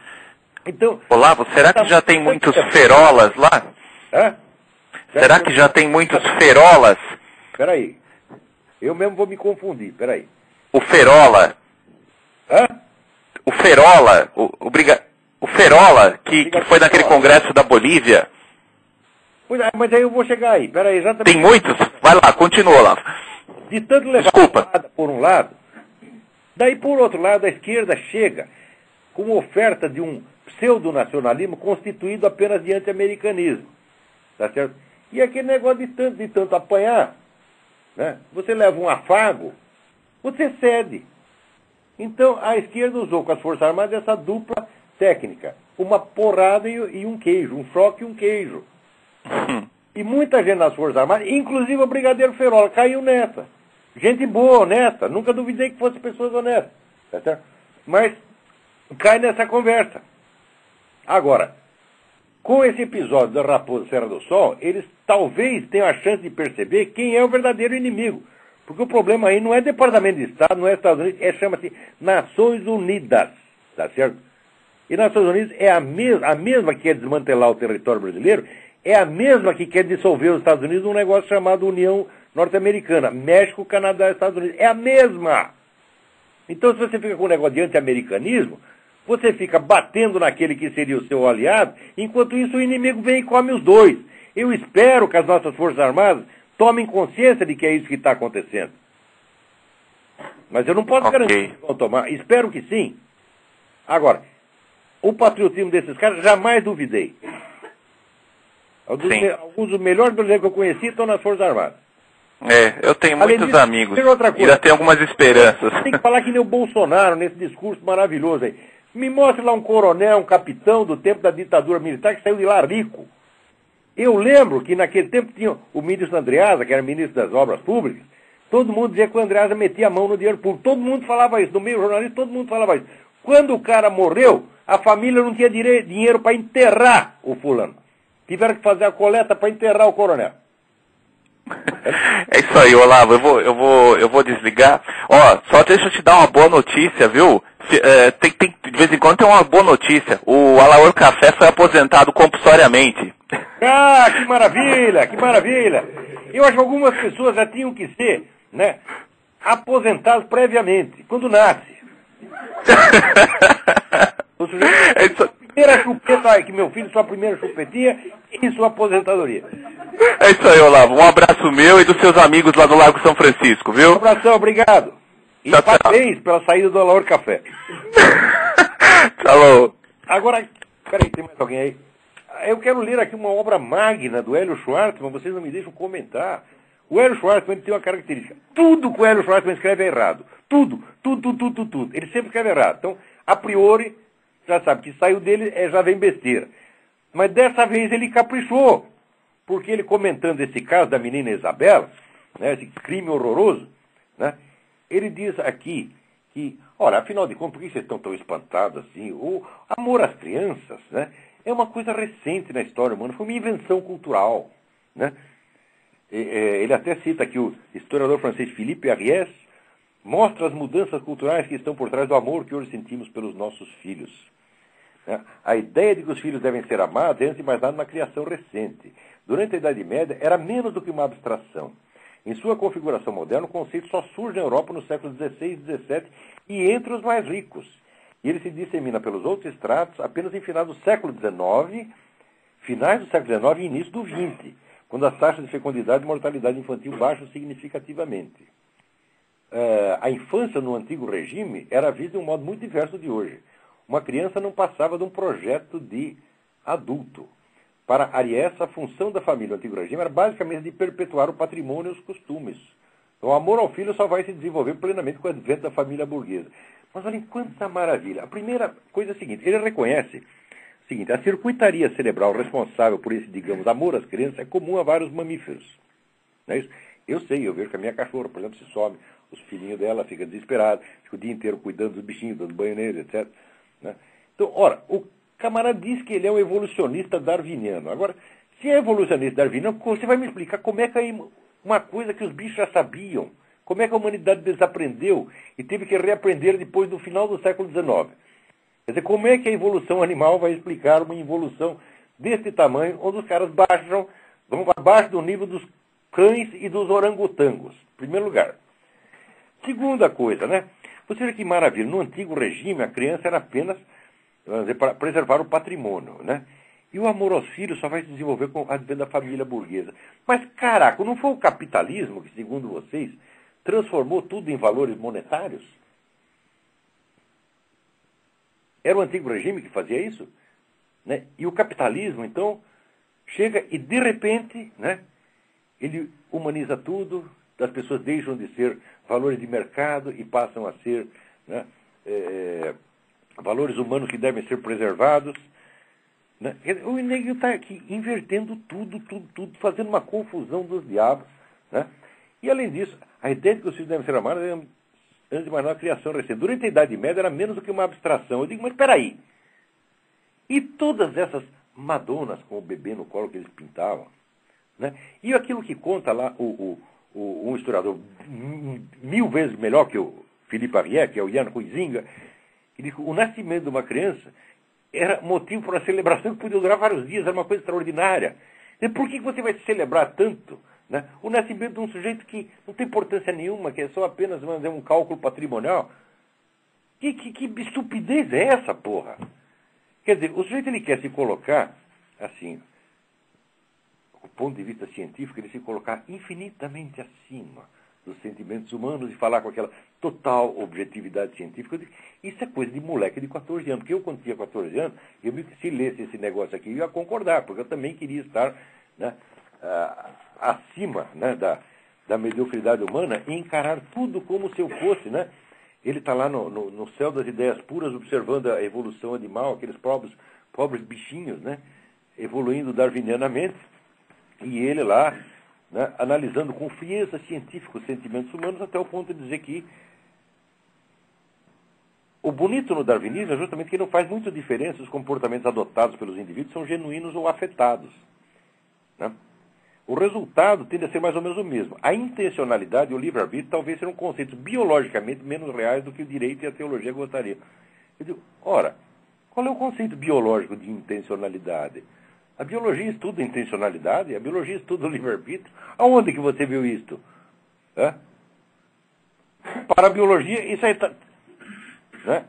Então, Olavo, será que já tem muitos ferolas lá? Será que já tem muitos ferolas? Peraí, eu mesmo vou me confundir, peraí. O ferola. O ferola, o ferola, que foi naquele congresso da Bolívia. Pois é, mas aí eu vou chegar aí, peraí, exatamente. Tem muitos? Vai lá, continua, Olavo. De tanto levar porrada por um lado, daí por outro lado a esquerda chega com oferta de um pseudo-nacionalismo constituído apenas de anti-americanismo. Tá certo? E aquele negócio de tanto apanhar, né? Você leva um afago, você cede. Então a esquerda usou com as Forças Armadas essa dupla técnica. Uma porrada e um queijo, um choque e um queijo. E muita gente nas Forças Armadas, inclusive o Brigadeiro Ferola, caiu nessa. Gente boa, honesta. Nunca duvidei que fossem pessoas honestas. Tá certo? Mas cai nessa conversa. Agora, com esse episódio da Raposa Serra do Sol, eles talvez tenham a chance de perceber quem é o verdadeiro inimigo. Porque o problema aí não é Departamento de Estado, não é Estados Unidos, chama-se Nações Unidas. Tá certo? E Nações Unidas é a mesma que quer desmantelar o território brasileiro, é a mesma que quer dissolver os Estados Unidos num negócio chamado União Norte-Americana. México, Canadá e Estados Unidos. É a mesma. Então, se você fica com um negócio de anti-americanismo, você fica batendo naquele que seria o seu aliado, enquanto isso o inimigo vem e come os dois. Eu espero que as nossas Forças Armadas tomem consciência de que é isso que está acontecendo. Mas eu não posso garantir que vão tomar. Espero que sim. Agora, o patriotismo desses caras jamais duvidei. Alguns dos melhores brasileiros que eu conheci estão nas Forças Armadas. Eu tenho muitos amigos. Outra coisa, ainda tenho algumas esperanças. Tem que falar que nem o Bolsonaro nesse discurso maravilhoso aí. Me mostre lá um coronel, um capitão do tempo da ditadura militar que saiu de lá rico. Eu lembro que naquele tempo tinha o ministro Andreasa, que era ministro das Obras Públicas, todo mundo dizia que o Andreasa metia a mão no dinheiro público. Todo mundo falava isso. No meio jornalista, todo mundo falava isso. Quando o cara morreu, a família não tinha dinheiro para enterrar o fulano. Tiveram que fazer a coleta para enterrar o coronel. É isso aí, Olavo. Eu vou desligar. Ó, só deixa eu te dar uma boa notícia, viu? De vez em quando tem uma boa notícia. O Alaor Café foi aposentado compulsoriamente. Ah, que maravilha, que maravilha. Eu acho que algumas pessoas já tinham que ser, né, aposentados previamente, quando nasce. Primeira chupeta, que meu filho, sua primeira chupetinha e sua aposentadoria. É isso aí, Olavo. Um abraço meu e dos seus amigos lá do Largo São Francisco, viu? Um abração, obrigado. E tchau, parabéns pela saída do Alaor Café. Falou. Agora, peraí, tem mais alguém aí? Eu quero ler aqui uma obra magna do Hélio Schwartzman, vocês não me deixam comentar. O Hélio Schwartzman tem uma característica. Tudo que o Hélio Schwartzman escreve é errado. Tudo. Ele sempre escreve errado. Então, a priori, já sabe que saiu dele, já vem besteira. Mas dessa vez ele caprichou, porque ele comentando esse caso da menina Isabela, né, esse crime horroroso, né, ele diz aqui que, ora, afinal de contas, por que vocês estão tão espantados assim? O amor às crianças, né, é uma coisa recente na história humana, foi uma invenção cultural, né? Ele até cita aqui o historiador francês Philippe Ariès, mostra as mudanças culturais que estão por trás do amor que hoje sentimos pelos nossos filhos. A ideia de que os filhos devem ser amados é, antes de mais nada, uma criação recente. Durante a Idade Média, era menos do que uma abstração. Em sua configuração moderna, o conceito só surge na Europa nos séculos XVI e XVII e entre os mais ricos. E ele se dissemina pelos outros estratos apenas em finais do século XIX e início do XX, quando as taxas de fecundidade e mortalidade infantil baixam significativamente. A infância no antigo regime era vista de um modo muito diverso de hoje. Uma criança não passava de um projeto de adulto. Para Ariès, a função da família no antigo regime era basicamente de perpetuar o patrimônio e os costumes. Então, o amor ao filho só vai se desenvolver plenamente com o advento da família burguesa. Mas olhem quanta maravilha. A primeira coisa é a seguinte, ele reconhece o seguinte: a circuitaria cerebral responsável por esse, digamos, amor às crianças é comum a vários mamíferos. Não é isso? Eu sei, eu vejo que a minha cachorra, por exemplo, se some, os filhinhos dela ficam desesperados, fica o dia inteiro cuidando dos bichinhos, dando banho neles, etc. Né? Então, ora, o camarada diz que ele é um evolucionista darwiniano. Agora, se é evolucionista darwiniano, você vai me explicar como é que é uma coisa que os bichos já sabiam, como é que a humanidade desaprendeu e teve que reaprender depois do final do século XIX. Quer dizer, como é que a evolução animal vai explicar uma evolução desse tamanho, onde os caras vão abaixo do nível dos cães e dos orangotangos, em primeiro lugar. Segunda coisa, né? Você vê que maravilha, no antigo regime a criança era apenas, vamos dizer, para preservar o patrimônio, né? E o amor aos filhos só vai se desenvolver com o advento da família burguesa. Mas, caraca, não foi o capitalismo que, segundo vocês, transformou tudo em valores monetários? Era o antigo regime que fazia isso? Né? E o capitalismo, então, chega e, de repente, né, ele humaniza tudo, as pessoas deixam de ser valores de mercado e passam a ser, né, valores humanos que devem ser preservados. Né? O nego está aqui invertendo tudo, fazendo uma confusão dos diabos. Né? E, além disso, a ideia de que os filhos devem ser amados é, antes de mais nada, a criação recente. Durante a Idade Média era menos do que uma abstração. Eu digo, mas espera aí. E todas essas madonas com o bebê no colo que eles pintavam? Né? E aquilo que conta lá um historiador 1000 vezes melhor que o Philippe Ariès, que é o Jan Huizinga, que diz que o nascimento de uma criança era motivo para uma celebração que podia durar vários dias, era uma coisa extraordinária. E por que você vai celebrar tanto, né, o nascimento de um sujeito que não tem importância nenhuma, que é só apenas, vamos dizer, um cálculo patrimonial? Que estupidez é essa, porra? Quer dizer, o sujeito ele quer se colocar, assim, do ponto de vista científico, ele se colocar infinitamente acima dos sentimentos humanos e falar com aquela total objetividade científica. Eu digo, isso é coisa de moleque de 14 anos. Porque eu, quando tinha 14 anos, se lesse esse negócio aqui, eu ia concordar, porque eu também queria estar, né, acima, né, da mediocridade humana e encarar tudo como se eu fosse, né? Ele está lá no céu das ideias puras, observando a evolução animal, aqueles pobres bichinhos, né, evoluindo darwinianamente, e ele lá, né, analisando com frieza científica os sentimentos humanos, até o ponto de dizer que o bonito no darwinismo é justamente que não faz muita diferença se os comportamentos adotados pelos indivíduos são genuínos ou afetados. Né? O resultado tende a ser mais ou menos o mesmo. A intencionalidade e o livre-arbítrio talvez sejam conceitos biologicamente menos reais do que o direito e a teologia gostariam. Eu digo, ora, qual é o conceito biológico de intencionalidade? A biologia estuda a intencionalidade, a biologia estuda o livre-arbítrio. Aonde que você viu isto? Para a biologia, isso aí está... Né?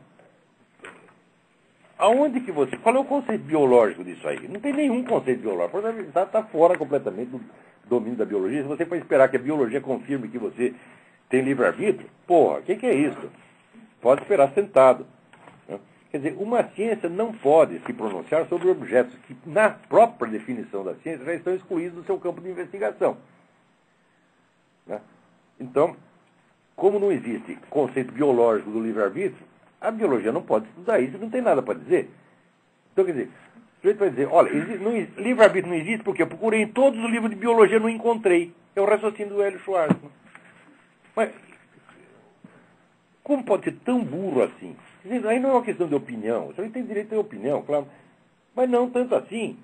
Aonde que você... Qual é o conceito biológico disso aí? Não tem nenhum conceito biológico. Está fora completamente do domínio da biologia. Se você for esperar que a biologia confirme que você tem livre-arbítrio, porra, o que é isso? Pode esperar sentado. Né? Quer dizer, uma ciência não pode se pronunciar sobre objetos que, na própria definição da ciência, já estão excluídos do seu campo de investigação. Né? Então, como não existe conceito biológico do livre-arbítrio, A biologia não pode estudar isso, não tem nada para dizer. Então, quer dizer, o sujeito vai dizer, olha, livre-arbítrio não existe porque eu procurei em todos os livros de biologia, não encontrei. É o raciocínio do Hélio Schwartzman. Mas, como pode ser tão burro assim? Quer dizer, aí não é uma questão de opinião. O sujeito tem direito a ter opinião, claro. Mas não tanto assim.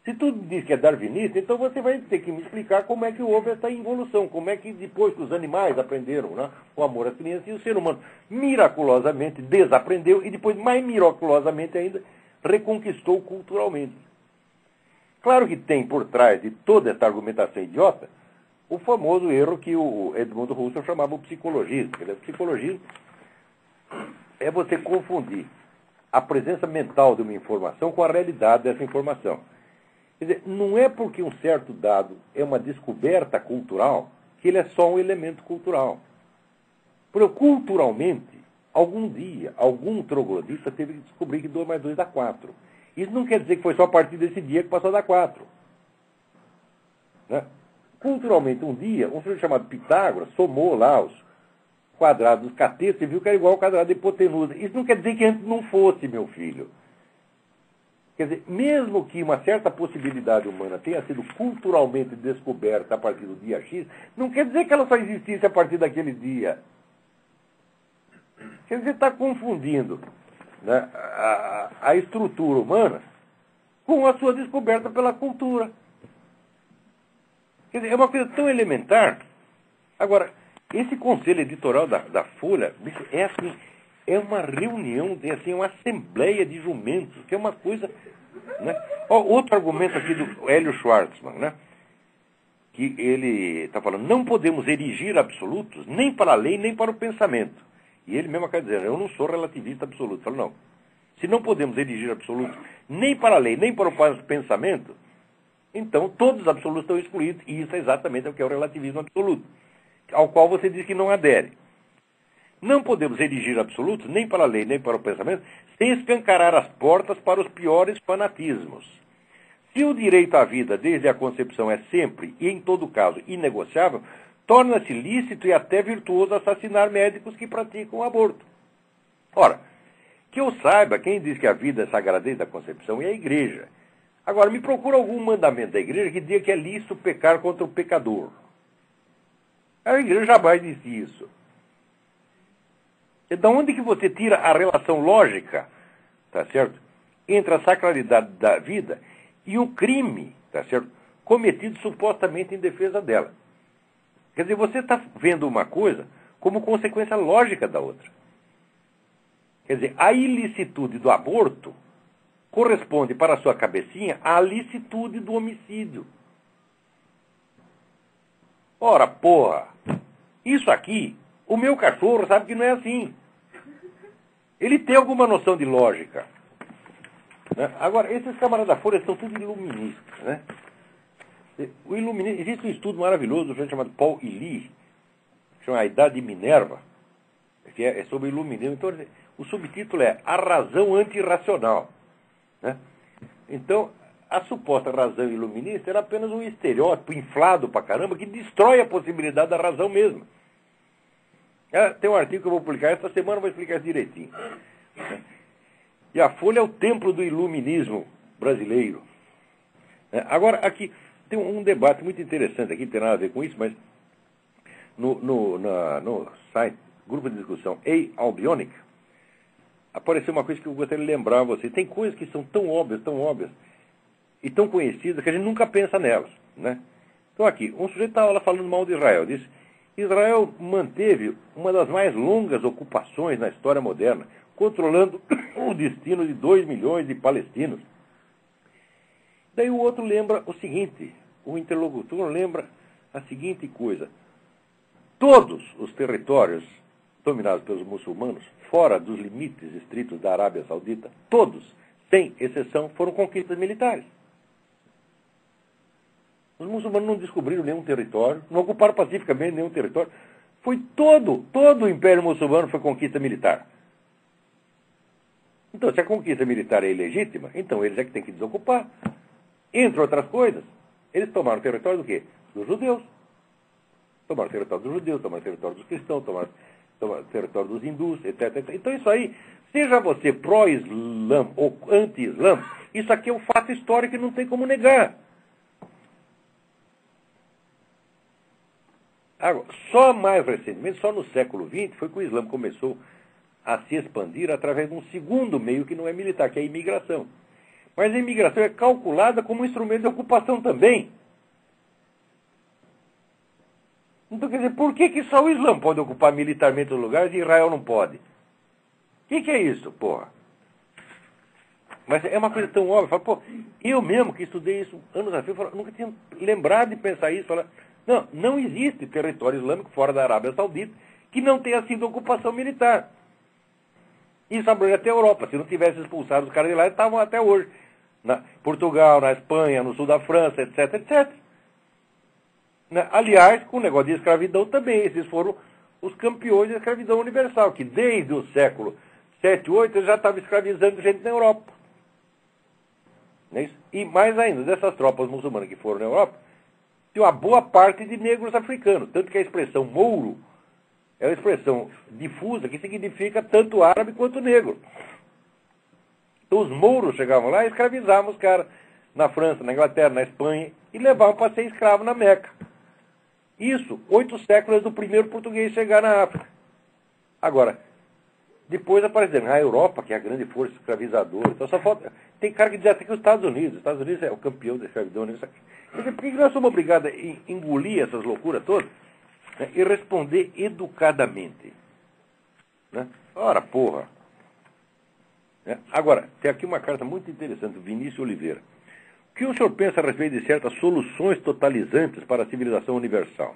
Se tudo diz que é darwinista, então você vai ter que me explicar como é que houve essa involução, como é que depois que os animais aprenderam, né, o amor às crianças, e o ser humano miraculosamente desaprendeu e depois, mais miraculosamente ainda, reconquistou culturalmente. Claro que tem por trás de toda essa argumentação idiota o famoso erro que o Edmund Husserl chamava o psicologismo. Quer dizer, o psicologismo é você confundir a presença mental de uma informação com a realidade dessa informação. Quer dizer, não é porque um certo dado é uma descoberta cultural que ele é só um elemento cultural. Porque culturalmente, algum dia, algum troglodita teve que descobrir que 2 mais 2 dá 4. Isso não quer dizer que foi só a partir desse dia que passou a dar 4. Né? Culturalmente, um dia, um sujeito chamado Pitágoras somou lá os quadrados dos catetos e viu que era igual ao quadrado da hipotenusa. Isso não quer dizer que antes não fosse, meu filho. Quer dizer, mesmo que uma certa possibilidade humana tenha sido culturalmente descoberta a partir do dia X, não quer dizer que ela só existisse a partir daquele dia. Quer dizer, você está confundindo, né, a estrutura humana com a sua descoberta pela cultura. Quer dizer, é uma coisa tão elementar. Agora, esse conselho editorial da Folha, é assim... É uma reunião, assim, uma assembleia de jumentos, que é uma coisa... Né? Ó, outro argumento aqui do Hélio Schwartzman, né? Que ele está falando, não podemos erigir absolutos nem para a lei, nem para o pensamento. E ele mesmo acaba dizendo, eu não sou relativista absoluto. Falo, não. Se não podemos erigir absolutos nem para a lei, nem para o pensamento, então todos os absolutos estão excluídos. E isso é exatamente o que é o relativismo absoluto, ao qual você diz que não adere. Não podemos erigir absolutos, nem para a lei, nem para o pensamento, sem escancarar as portas para os piores fanatismos. Se o direito à vida, desde a concepção, é sempre e em todo caso inegociável, torna-se lícito e até virtuoso assassinar médicos que praticam o aborto. Ora, que eu saiba, quem diz que a vida é sagrada desde a concepção é a igreja. Agora, me procura algum mandamento da igreja que diga que é lícito pecar contra o pecador. A igreja jamais disse isso. De onde que você tira a relação lógica, tá certo, entre a sacralidade da vida e o crime, tá certo, cometido supostamente em defesa dela? Quer dizer, você está vendo uma coisa como consequência lógica da outra. Quer dizer, a ilicitude do aborto corresponde para a sua cabecinha à licitude do homicídio. Ora, porra, isso aqui... O meu cachorro sabe que não é assim. Ele tem alguma noção de lógica. Né? Agora, esses camaradas da Folha são tudo iluministas. Né? Existe um estudo maravilhoso do chamado Paul Elie, que chama A Idade de Minerva, que é sobre iluminismo. Então, o subtítulo é A Razão Antirracional. Né? Então, a suposta razão iluminista era apenas um estereótipo inflado pra caramba que destrói a possibilidade da razão mesmo. Tem um artigo que eu vou publicar esta semana, vou explicar isso direitinho. E a Folha é o templo do iluminismo brasileiro. Agora, aqui tem um debate muito interessante, aqui não tem nada a ver com isso, mas no site, grupo de discussão A-Albionic, apareceu uma coisa que eu gostaria de lembrar a você. Tem coisas que são tão óbvias, e tão conhecidas, que a gente nunca pensa nelas. Né? Então aqui, um sujeito estava lá falando mal de Israel, disse... Israel manteve uma das mais longas ocupações na história moderna, controlando o destino de 2 milhões de palestinos. Daí o outro lembra o seguinte, o interlocutor lembra a seguinte coisa. Todos os territórios dominados pelos muçulmanos, fora dos limites estritos da Arábia Saudita, todos, sem exceção, foram conquistas militares. Os muçulmanos não descobriram nenhum território, não ocuparam pacificamente nenhum território. Foi todo o Império Muçulmano foi conquista militar. Então, se a conquista militar é ilegítima, então eles é que têm que desocupar. Entre outras coisas, eles tomaram o território do quê? Dos judeus. Tomaram o território dos judeus, tomaram o território dos cristãos, tomaram... território dos hindus, etc. Então isso aí, seja você pró-Islã ou anti-Islã, isso aqui é um fato histórico e não tem como negar. Agora, só mais recentemente, só no século XX, foi que o Islã começou a se expandir através de um segundo meio que não é militar, que é a imigração. Mas a imigração é calculada como um instrumento de ocupação também. Então, quer dizer, por que só o Islã pode ocupar militarmente os lugares e Israel não pode? O que é isso, porra? Mas é uma coisa tão óbvia. Pô, eu mesmo que estudei isso anos a fio, nunca tinha lembrado de pensar isso. Não existe território islâmico fora da Arábia Saudita que não tenha sido ocupação militar. Isso abrange até a Europa. Se não tivesse expulsado os caras de lá, eles estavam até hoje. Na Portugal, na Espanha, no sul da França, etc, etc. Aliás, com o negócio de escravidão também. Esses foram os campeões da escravidão universal, que desde o século 7, 8, eles já estavam escravizando gente na Europa. Não é isso? E mais ainda, dessas tropas muçulmanas que foram na Europa, tem uma boa parte de negros africanos. Tanto que a expressão mouro é uma expressão difusa que significa tanto árabe quanto negro. Então os mouros chegavam lá e escravizavam os caras na França, na Inglaterra, na Espanha e levavam para ser escravo na Meca. Isso, 8 séculos do primeiro português chegar na África. Agora, depois apareceram a Europa, que é a grande força escravizadora. Então só falta. Tem cara que diz até que os Estados Unidos é o campeão da escravidão. Quer dizer, por que nós somos obrigados a engolir essas loucuras todas, né, e responder educadamente? Né? Ora, porra. Né? Agora, tem aqui uma carta muito interessante do Vinícius Oliveira. O que o senhor pensa a respeito de certas soluções totalizantes para a civilização universal?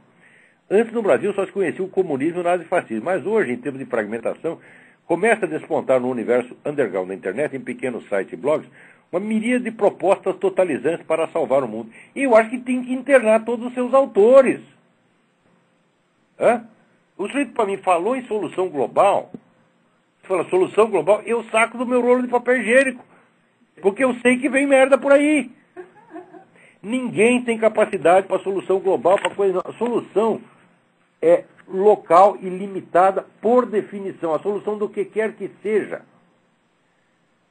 Antes no Brasil só se conhecia o comunismo e o nazifascismo, mas hoje, em termos de fragmentação, começa a despontar no universo underground da internet, em pequenos sites e blogs, uma miríade de propostas totalizantes para salvar o mundo. E eu acho que tem que internar todos os seus autores. O sujeito para mim falou em solução global. Você fala solução global, eu saco do meu rolo de papel higiênico. Porque eu sei que vem merda por aí. Ninguém tem capacidade para solução global, para coisa não. A solução é local e limitada por definição. A solução do que quer que seja.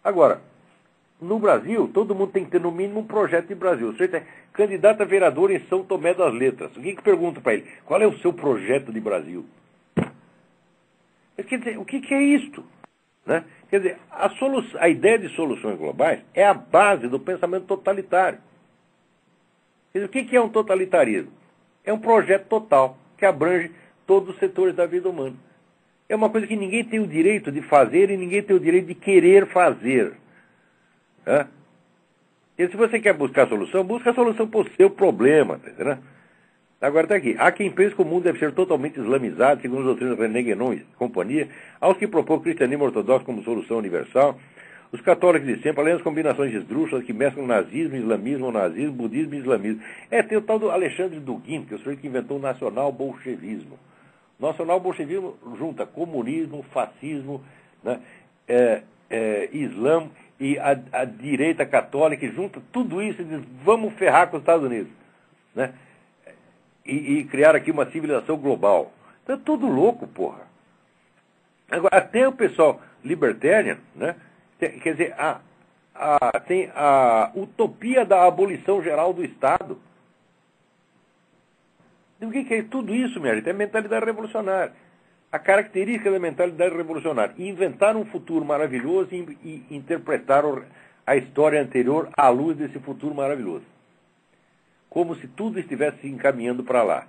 Agora, no Brasil, todo mundo tem que ter no mínimo um projeto de Brasil. Você é candidato a vereador em São Tomé das Letras. O que pergunta para ele? Qual é o seu projeto de Brasil? Quer dizer, o que é isto? Né? Quer dizer, a ideia de soluções globais é a base do pensamento totalitário. Quer dizer, o que é um totalitarismo? É um projeto total que abrange todos os setores da vida humana. É uma coisa que ninguém tem o direito de fazer e ninguém tem o direito de querer fazer. E se você quer buscar a solução, busca a solução para o seu problema. Tá entendendo? Agora está aqui. Há quem pense que o mundo deve ser totalmente islamizado, segundo as doutrinas de René Guénon e companhia, aos que propõem o cristianismo ortodoxo como solução universal, os católicos de sempre, além das combinações esdrúxulas que mesclam nazismo, islamismo, nazismo, budismo e islamismo. Tem o tal do Alexandre Dugin, que é o sujeito que inventou o nacional-bolchevismo. O nacional-bolchevismo junta comunismo, fascismo, né, islã e a direita católica, e junta tudo isso e diz, vamos ferrar com os Estados Unidos. Né? E criar aqui uma civilização global. Então é tudo louco, porra. Agora, até o pessoal libertarian, né? Quer dizer, tem a utopia da abolição geral do Estado. E o que é tudo isso, minha gente? É mentalidade revolucionária. A característica da mentalidade revolucionária: inventar um futuro maravilhoso e interpretar a história anterior à luz desse futuro maravilhoso. Como se tudo estivesse se encaminhando para lá.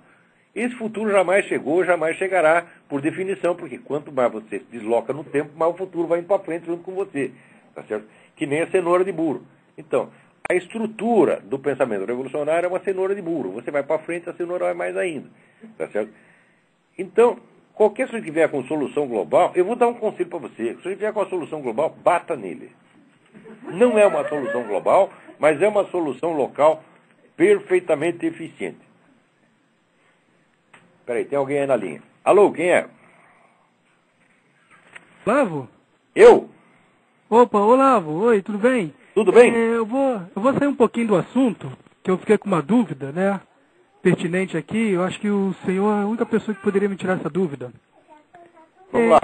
Esse futuro jamais chegou, jamais chegará, por definição, porque quanto mais você se desloca no tempo, mais o futuro vai indo para frente junto com você. Tá certo? Que nem a cenoura de burro. Então, a estrutura do pensamento revolucionário é uma cenoura de burro. Você vai para frente, a cenoura vai mais ainda. Tá certo? Então, qualquer coisa que vier com solução global, eu vou dar um conselho para você. Se você vier com a solução global, bata nele. Não é uma solução global, mas é uma solução local perfeitamente eficiente. Peraí, tem alguém aí na linha. Alô, quem é? Olavo? Eu? Opa, Olavo, oi, tudo bem? Tudo bem? Eu vou sair um pouquinho do assunto, que eu fiquei com uma dúvida, né? Pertinente aqui, eu acho que o senhor é a única pessoa que poderia me tirar essa dúvida. Vamos lá.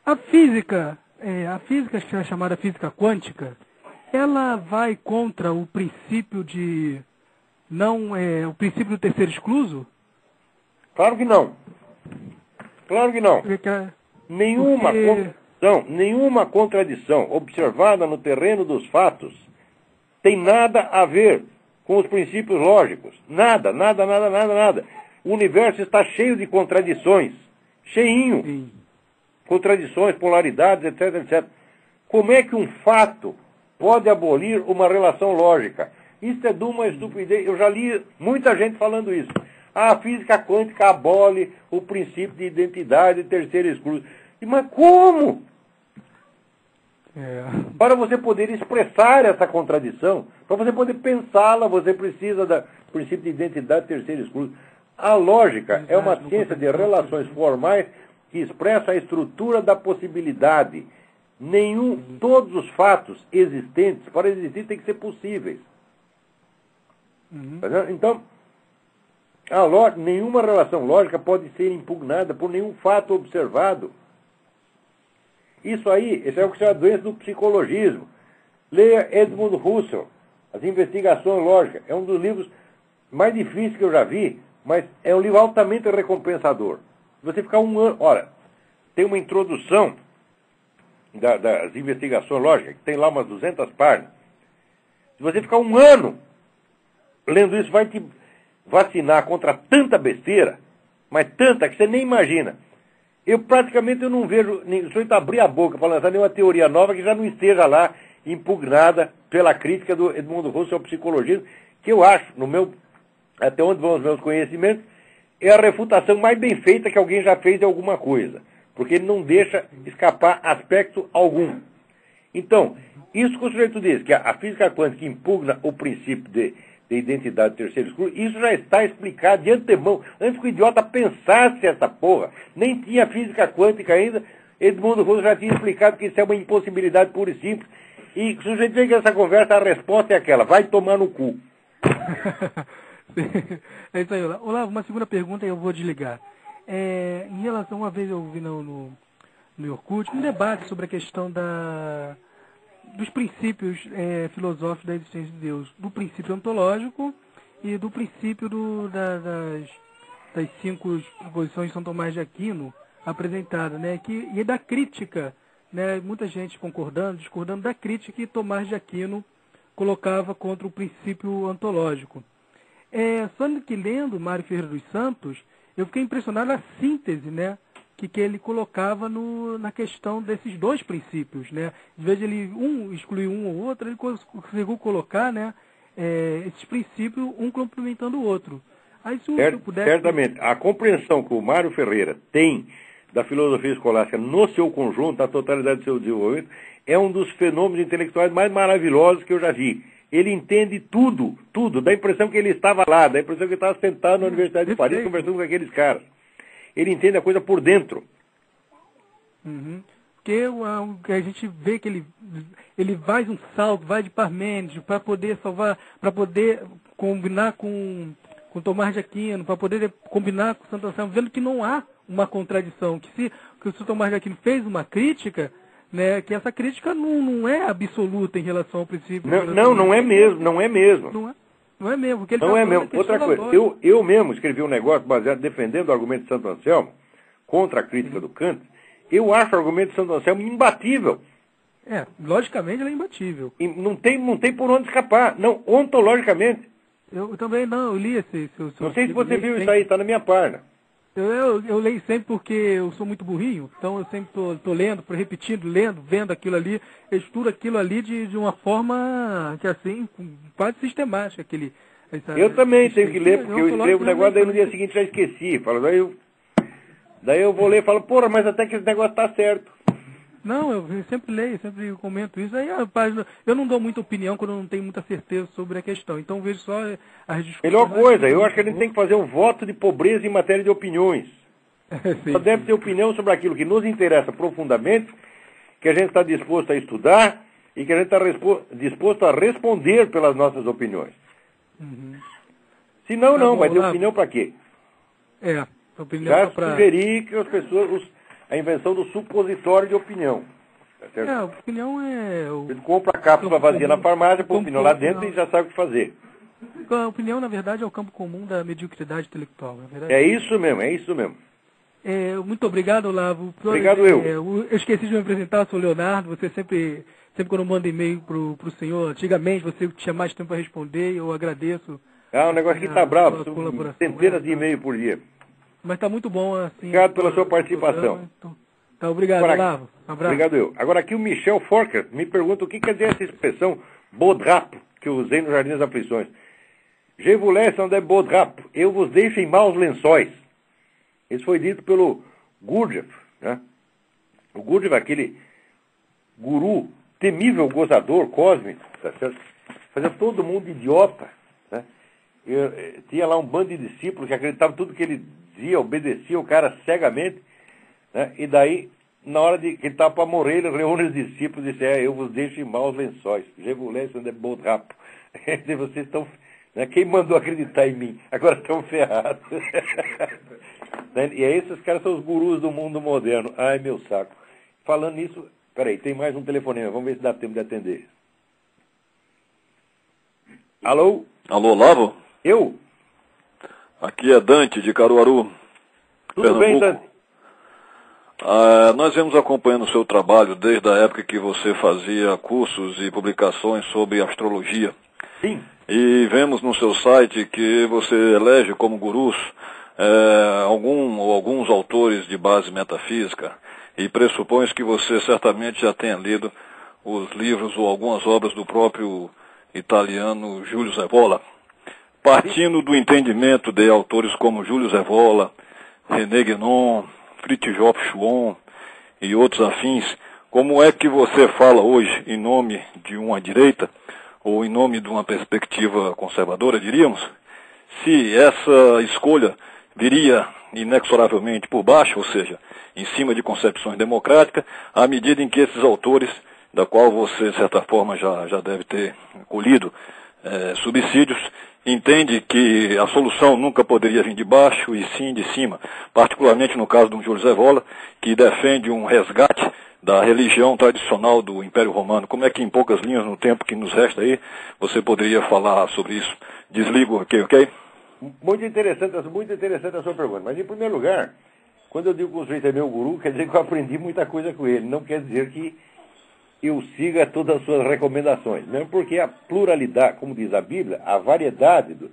A física que é chamada física quântica, ela vai contra o princípio de o princípio do terceiro excluso? Claro que não. Claro que não. Nenhuma contradição observada no terreno dos fatos tem nada a ver com os princípios lógicos. Nada. O universo está cheio de contradições. Cheinho. Sim. Contradições, polaridades, etc. Como é que um fato pode abolir uma relação lógica? Isso é de uma estupidez. Eu já li muita gente falando isso. A física quântica abole o princípio de identidade terceiro excluso. Mas como? Para você poder expressar essa contradição, para você poder pensá-la, você precisa do princípio de identidade terceiro excluso. A lógica é uma ciência de relações formais que expressa a estrutura da possibilidade. Todos os fatos existentes, para existir, têm que ser possíveis. Então, nenhuma relação lógica pode ser impugnada por nenhum fato observado. Isso é o que se chama doença do psicologismo. Leia Edmund Husserl, As Investigações Lógicas. É um dos livros mais difíceis que eu já vi, mas é um livro altamente recompensador. Você ficar um ano... Olha, tem uma introdução das investigações lógicas, que tem lá umas 200 páginas. Se você ficar um ano lendo isso, vai te vacinar contra tanta besteira, mas tanta que você nem imagina. Eu praticamente não vejo o sujeito abrir a boca para lançar nenhuma teoria nova que já não esteja lá impugnada pela crítica do Edmund Husserl ao psicologismo, que eu acho, até onde vão os meus conhecimentos, é a refutação mais bem feita que alguém já fez de alguma coisa, porque ele não deixa escapar aspecto algum. Então, isso que o sujeito diz, que a física quântica impugna o princípio de identidade terceiro excluso, isso já está explicado de antemão. Antes que o idiota pensasse essa porra, nem tinha física quântica ainda, Edmundo Husserl já tinha explicado que isso é uma impossibilidade pura e simples. E se o sujeito vem com essa conversa, a resposta é aquela: vai tomar no cu. É isso aí, Olavo. Uma segunda pergunta e eu vou desligar. Em relação, uma vez eu vi no Orkut um debate sobre a questão dos princípios filosóficos da existência de Deus, do princípio ontológico e do princípio das 5 proposições de São Tomás de Aquino apresentadas, né? E da crítica, né? Muita gente discordando da crítica que Tomás de Aquino colocava contra o princípio ontológico. Só que lendo Mário Ferreira dos Santos, eu fiquei impressionado na síntese, né? Que ele colocava na questão desses dois princípios, né? Às vezes ele excluir um ou outro, ele conseguiu colocar, né, esses princípios, um complementando o outro. Aí, se eu pudesse... Certamente. A compreensão que o Mário Ferreira tem da filosofia escolástica no seu conjunto, na totalidade do seu desenvolvimento, é um dos fenômenos intelectuais mais maravilhosos que eu já vi. Ele entende tudo. Dá a impressão que ele estava lá, dá a impressão que ele estava sentado na Universidade de Paris conversando com aqueles caras. Ele entende a coisa por dentro. Porque a gente vê que ele faz um salto, vai de Parmênides para poder salvar, para poder combinar com Tomás de Aquino, para poder combinar com Santo Anselmo, vendo que não há uma contradição, que o Tomás de Aquino fez uma crítica, né, que essa crítica não é absoluta em relação ao princípio. Não é mesmo. Não é mesmo. Porque ele não é mesmo. Outra coisa, eu mesmo escrevi um negócio baseado defendendo o argumento de Santo Anselmo contra a crítica do Kant. Eu acho o argumento de Santo Anselmo imbatível. Logicamente ele é imbatível. E não tem por onde escapar. Não, ontologicamente. Eu também não, eu li esse... Não sei se você viu isso aí, está na minha página. Eu leio sempre porque eu sou muito burrinho, então eu sempre tô lendo, repetindo, vendo aquilo ali, eu estudo aquilo ali de uma forma que assim, quase sistemática. Eu também tenho que ler, porque eu escrevo o negócio, daí no dia seguinte já esqueci. Daí eu vou ler e falo, porra, mas até que esse negócio está certo. Não, eu sempre leio, sempre comento isso. Aí a página, eu não dou muita opinião quando eu não tenho muita certeza sobre a questão. Então vejo só as discussões. Melhor coisa, eu acho que a gente tem que fazer um voto de pobreza em matéria de opiniões. Só deve ter opinião sobre aquilo que nos interessa profundamente, que a gente está disposto a estudar e que a gente está disposto a responder pelas nossas opiniões. Se não, vai ter opinião para quê? Opinião já sugeri que as pessoas... a invenção do supositório de opinião. Tá certo? A opinião é... Ele compra a cápsula vazia na farmácia, põe a opinião lá dentro e já sabe o que fazer. A opinião, na verdade, é o campo comum da mediocridade intelectual, na verdade. É isso mesmo, é isso mesmo. Muito obrigado, Olavo. Obrigado eu esqueci de me apresentar, sou o Leonardo. Você sempre quando eu mando e-mail pro senhor, antigamente você tinha mais tempo para responder, eu agradeço. O negócio aqui está bravo, são centenas de e-mails por dia. Mas está muito bom, assim. Obrigado pela sua participação. Tá, obrigado, Olavo. Um abraço. Obrigado eu. Agora aqui o Michel Forker me pergunta o que quer dizer essa expressão bodrapo que eu usei no Jardim das Aflições. Je vous laisse en de bodrapo, eu vos deixo em maus lençóis. Isso foi dito pelo Gurdjieff, né? O Gurdjieff, aquele guru, temível gozador cósmico, tá certo? Fazia todo mundo idiota, né? Tinha lá um bando de discípulos que acreditavam em tudo que ele dizia, obedecia o cara cegamente, né? E daí, na hora que ele estava para morrer, ele reúne os discípulos e disse, eu vos deixo em maus lençóis. Je vous laisse en de bodrapo. Vocês estão... Quem mandou acreditar em mim? Agora estão ferrados. E aí esses caras são os gurus do mundo moderno. Ai, meu saco. Falando nisso, peraí, tem mais um telefonema. Vamos ver se dá tempo de atender. Alô? Alô, Olavo? Eu? Aqui é Dante, de Caruaru, Tudo bem, Dante? Nós vemos acompanhando o seu trabalho desde a época que você fazia cursos e publicações sobre astrologia. Sim. E vemos no seu site que você elege como gurus alguns autores de base metafísica e pressupõe que você certamente já tenha lido os livros ou algumas obras do próprio italiano Júlio Evola. Partindo do entendimento de autores como Júlio Evola, René Guénon, Fritjof Schuon e outros afins, como é que você fala hoje em nome de uma direita ou em nome de uma perspectiva conservadora, diríamos, se essa escolha viria inexoravelmente por baixo, ou seja, em cima de concepções democráticas, à medida em que esses autores, da qual você, de certa forma, já deve ter colhido subsídios, entende que a solução nunca poderia vir de baixo e sim de cima, particularmente no caso do Júlio Evola, que defende um resgate da religião tradicional do Império Romano. Como é que, em poucas linhas, no tempo que nos resta aí, você poderia falar sobre isso? Desligo aqui, ok? Muito interessante a sua pergunta. Mas, em primeiro lugar, quando eu digo que o sujeito é meu guru, quer dizer que eu aprendi muita coisa com ele. Não quer dizer que eu siga todas as suas recomendações. Mesmo porque a pluralidade, como diz a Bíblia, a variedade dos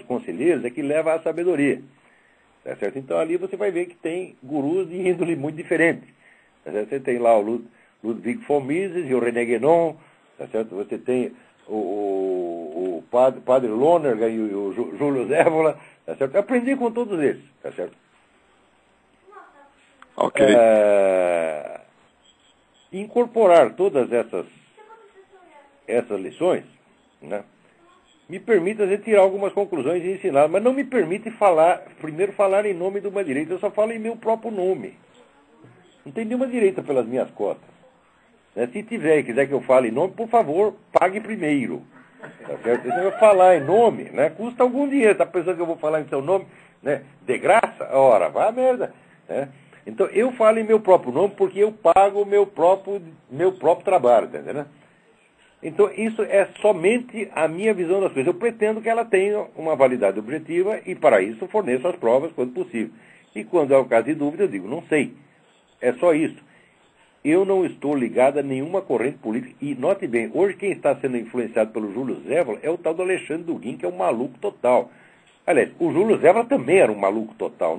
conselheiros é que leva à sabedoria. Tá certo? Então ali você vai ver que tem gurus de índole muito diferente. Tá certo? Você tem lá o Ludwig von Mises e o René Guénon, tá certo? Você tem o padre Lonergan e o Júlio Evola, tá certo? Eu aprendi com todos eles, tá certo? Ok. Incorporar todas essas lições, né, me permite, às vezes, tirar algumas conclusões e ensinar, mas não me permite primeiro falar em nome de uma direita, eu só falo em meu próprio nome. Não tem nenhuma direita pelas minhas costas. Né? Se tiver e quiser que eu fale em nome, por favor, pague primeiro. Tá certo? Se eu falar em nome, né, custa algum dinheiro. Está pensando que eu vou falar em seu nome, né, de graça? Ora, vá a merda. Né? Então, eu falo em meu próprio nome porque eu pago o meu próprio trabalho, tá entendendo? Então, isso é somente a minha visão das coisas. Eu pretendo que ela tenha uma validade objetiva e, para isso, forneço as provas quando possível. E, quando é o caso de dúvida, eu digo, não sei. É só isso. Eu não estou ligado a nenhuma corrente política. E, note bem, hoje quem está sendo influenciado pelo Júlio Evola é o tal do Alexandre Duguin, que é um maluco total. Aliás, o Júlio Evola também era um maluco total.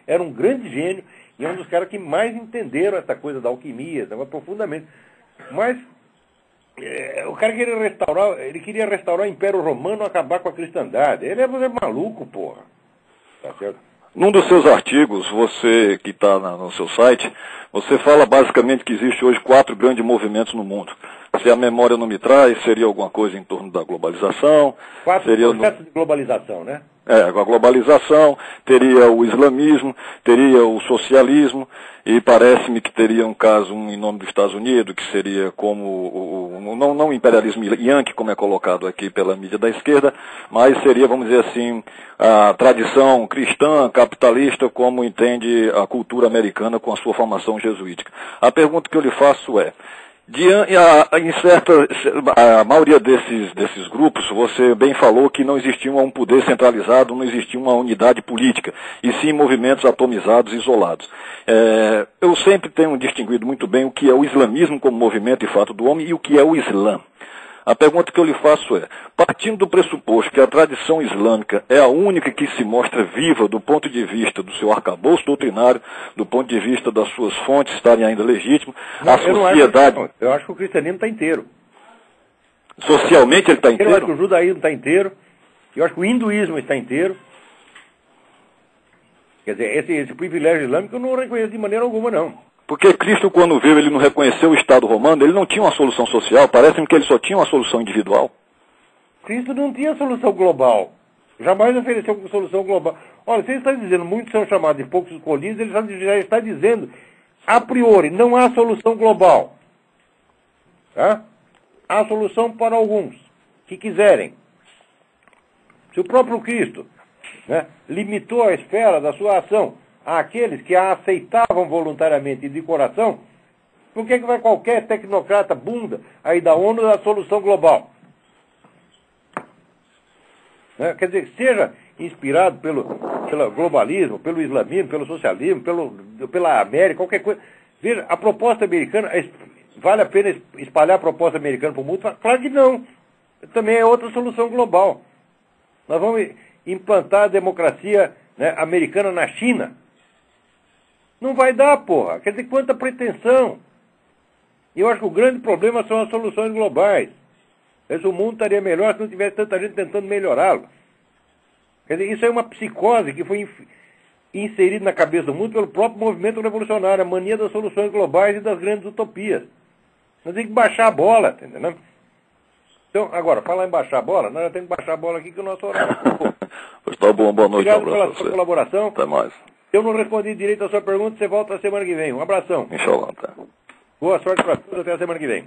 Era um grande gênio e é um dos caras que mais entenderam essa coisa da alquimia, profundamente. Mas... o cara queria restaurar o Império Romano, acabar com a cristandade. Ele é maluco, porra. Tá certo? Num dos seus artigos, você que está no seu site, você fala basicamente que existe hoje 4 grandes movimentos no mundo. Se a memória não me traz, seria alguma coisa em torno da globalização. 4 seria processos de globalização, né? a globalização, teria o islamismo, teria o socialismo, e parece-me que teria um caso em nome dos Estados Unidos, que seria como não o imperialismo yankee, como é colocado aqui pela mídia da esquerda, mas seria, vamos dizer assim, a tradição cristã, capitalista, como entende a cultura americana com a sua formação jesuítica. A pergunta que eu lhe faço é, a maioria desses grupos, você bem falou que não existia um poder centralizado, não existia uma unidade política, e sim movimentos atomizados, isolados. Eu sempre tenho distinguido muito bem o que é o islamismo como movimento e fato do homem e o que é o Islã. A pergunta que eu lhe faço é, partindo do pressuposto que a tradição islâmica é a única que se mostra viva do ponto de vista do seu arcabouço doutrinário, do ponto de vista das suas fontes estarem ainda legítimas, a sociedade... Eu acho que o cristianismo está inteiro. Socialmente ele está inteiro? Eu acho que o judaísmo está inteiro, eu acho que o hinduísmo está inteiro. Quer dizer, esse privilégio islâmico eu não reconheço de maneira alguma, não. Porque Cristo, quando veio, ele não reconheceu o Estado romano, ele não tinha uma solução social, parece-me que ele só tinha uma solução individual. Cristo não tinha solução global. Jamais ofereceu uma solução global. Olha, você está dizendo, muitos são chamados de poucos escolhidos, ele já está dizendo, a priori, não há solução global. Tá? Há solução para alguns, que quiserem. Se o próprio Cristo, né, limitou a esfera da sua ação àqueles que a aceitavam voluntariamente e de coração, por que vai qualquer tecnocrata bunda aí da ONU dar solução global? Né? Quer dizer, seja inspirado pelo globalismo, pelo islamismo, pelo socialismo, pela América, qualquer coisa. Veja, a proposta americana, vale a pena espalhar a proposta americana para o mundo? Claro que não. Também é outra solução global. Nós vamos implantar a democracia, né, americana na China. Não vai dar, porra. Quer dizer, quanta pretensão. E eu acho que o grande problema são as soluções globais. O mundo estaria melhor se não tivesse tanta gente tentando melhorá-lo. Quer dizer, isso é uma psicose que foi inserida na cabeça do mundo pelo próprio movimento revolucionário, a mania das soluções globais e das grandes utopias. Nós temos que baixar a bola, entendeu? Então, agora, falar em baixar a bola, nós já temos que baixar a bola aqui que o nosso horário. Pois tá bom, boa noite. Obrigado pela sua colaboração. Até mais. Se eu não respondi direito a sua pergunta, você volta a semana que vem. Um abração. Inshallah, tá. Boa sorte para todos, até a semana que vem.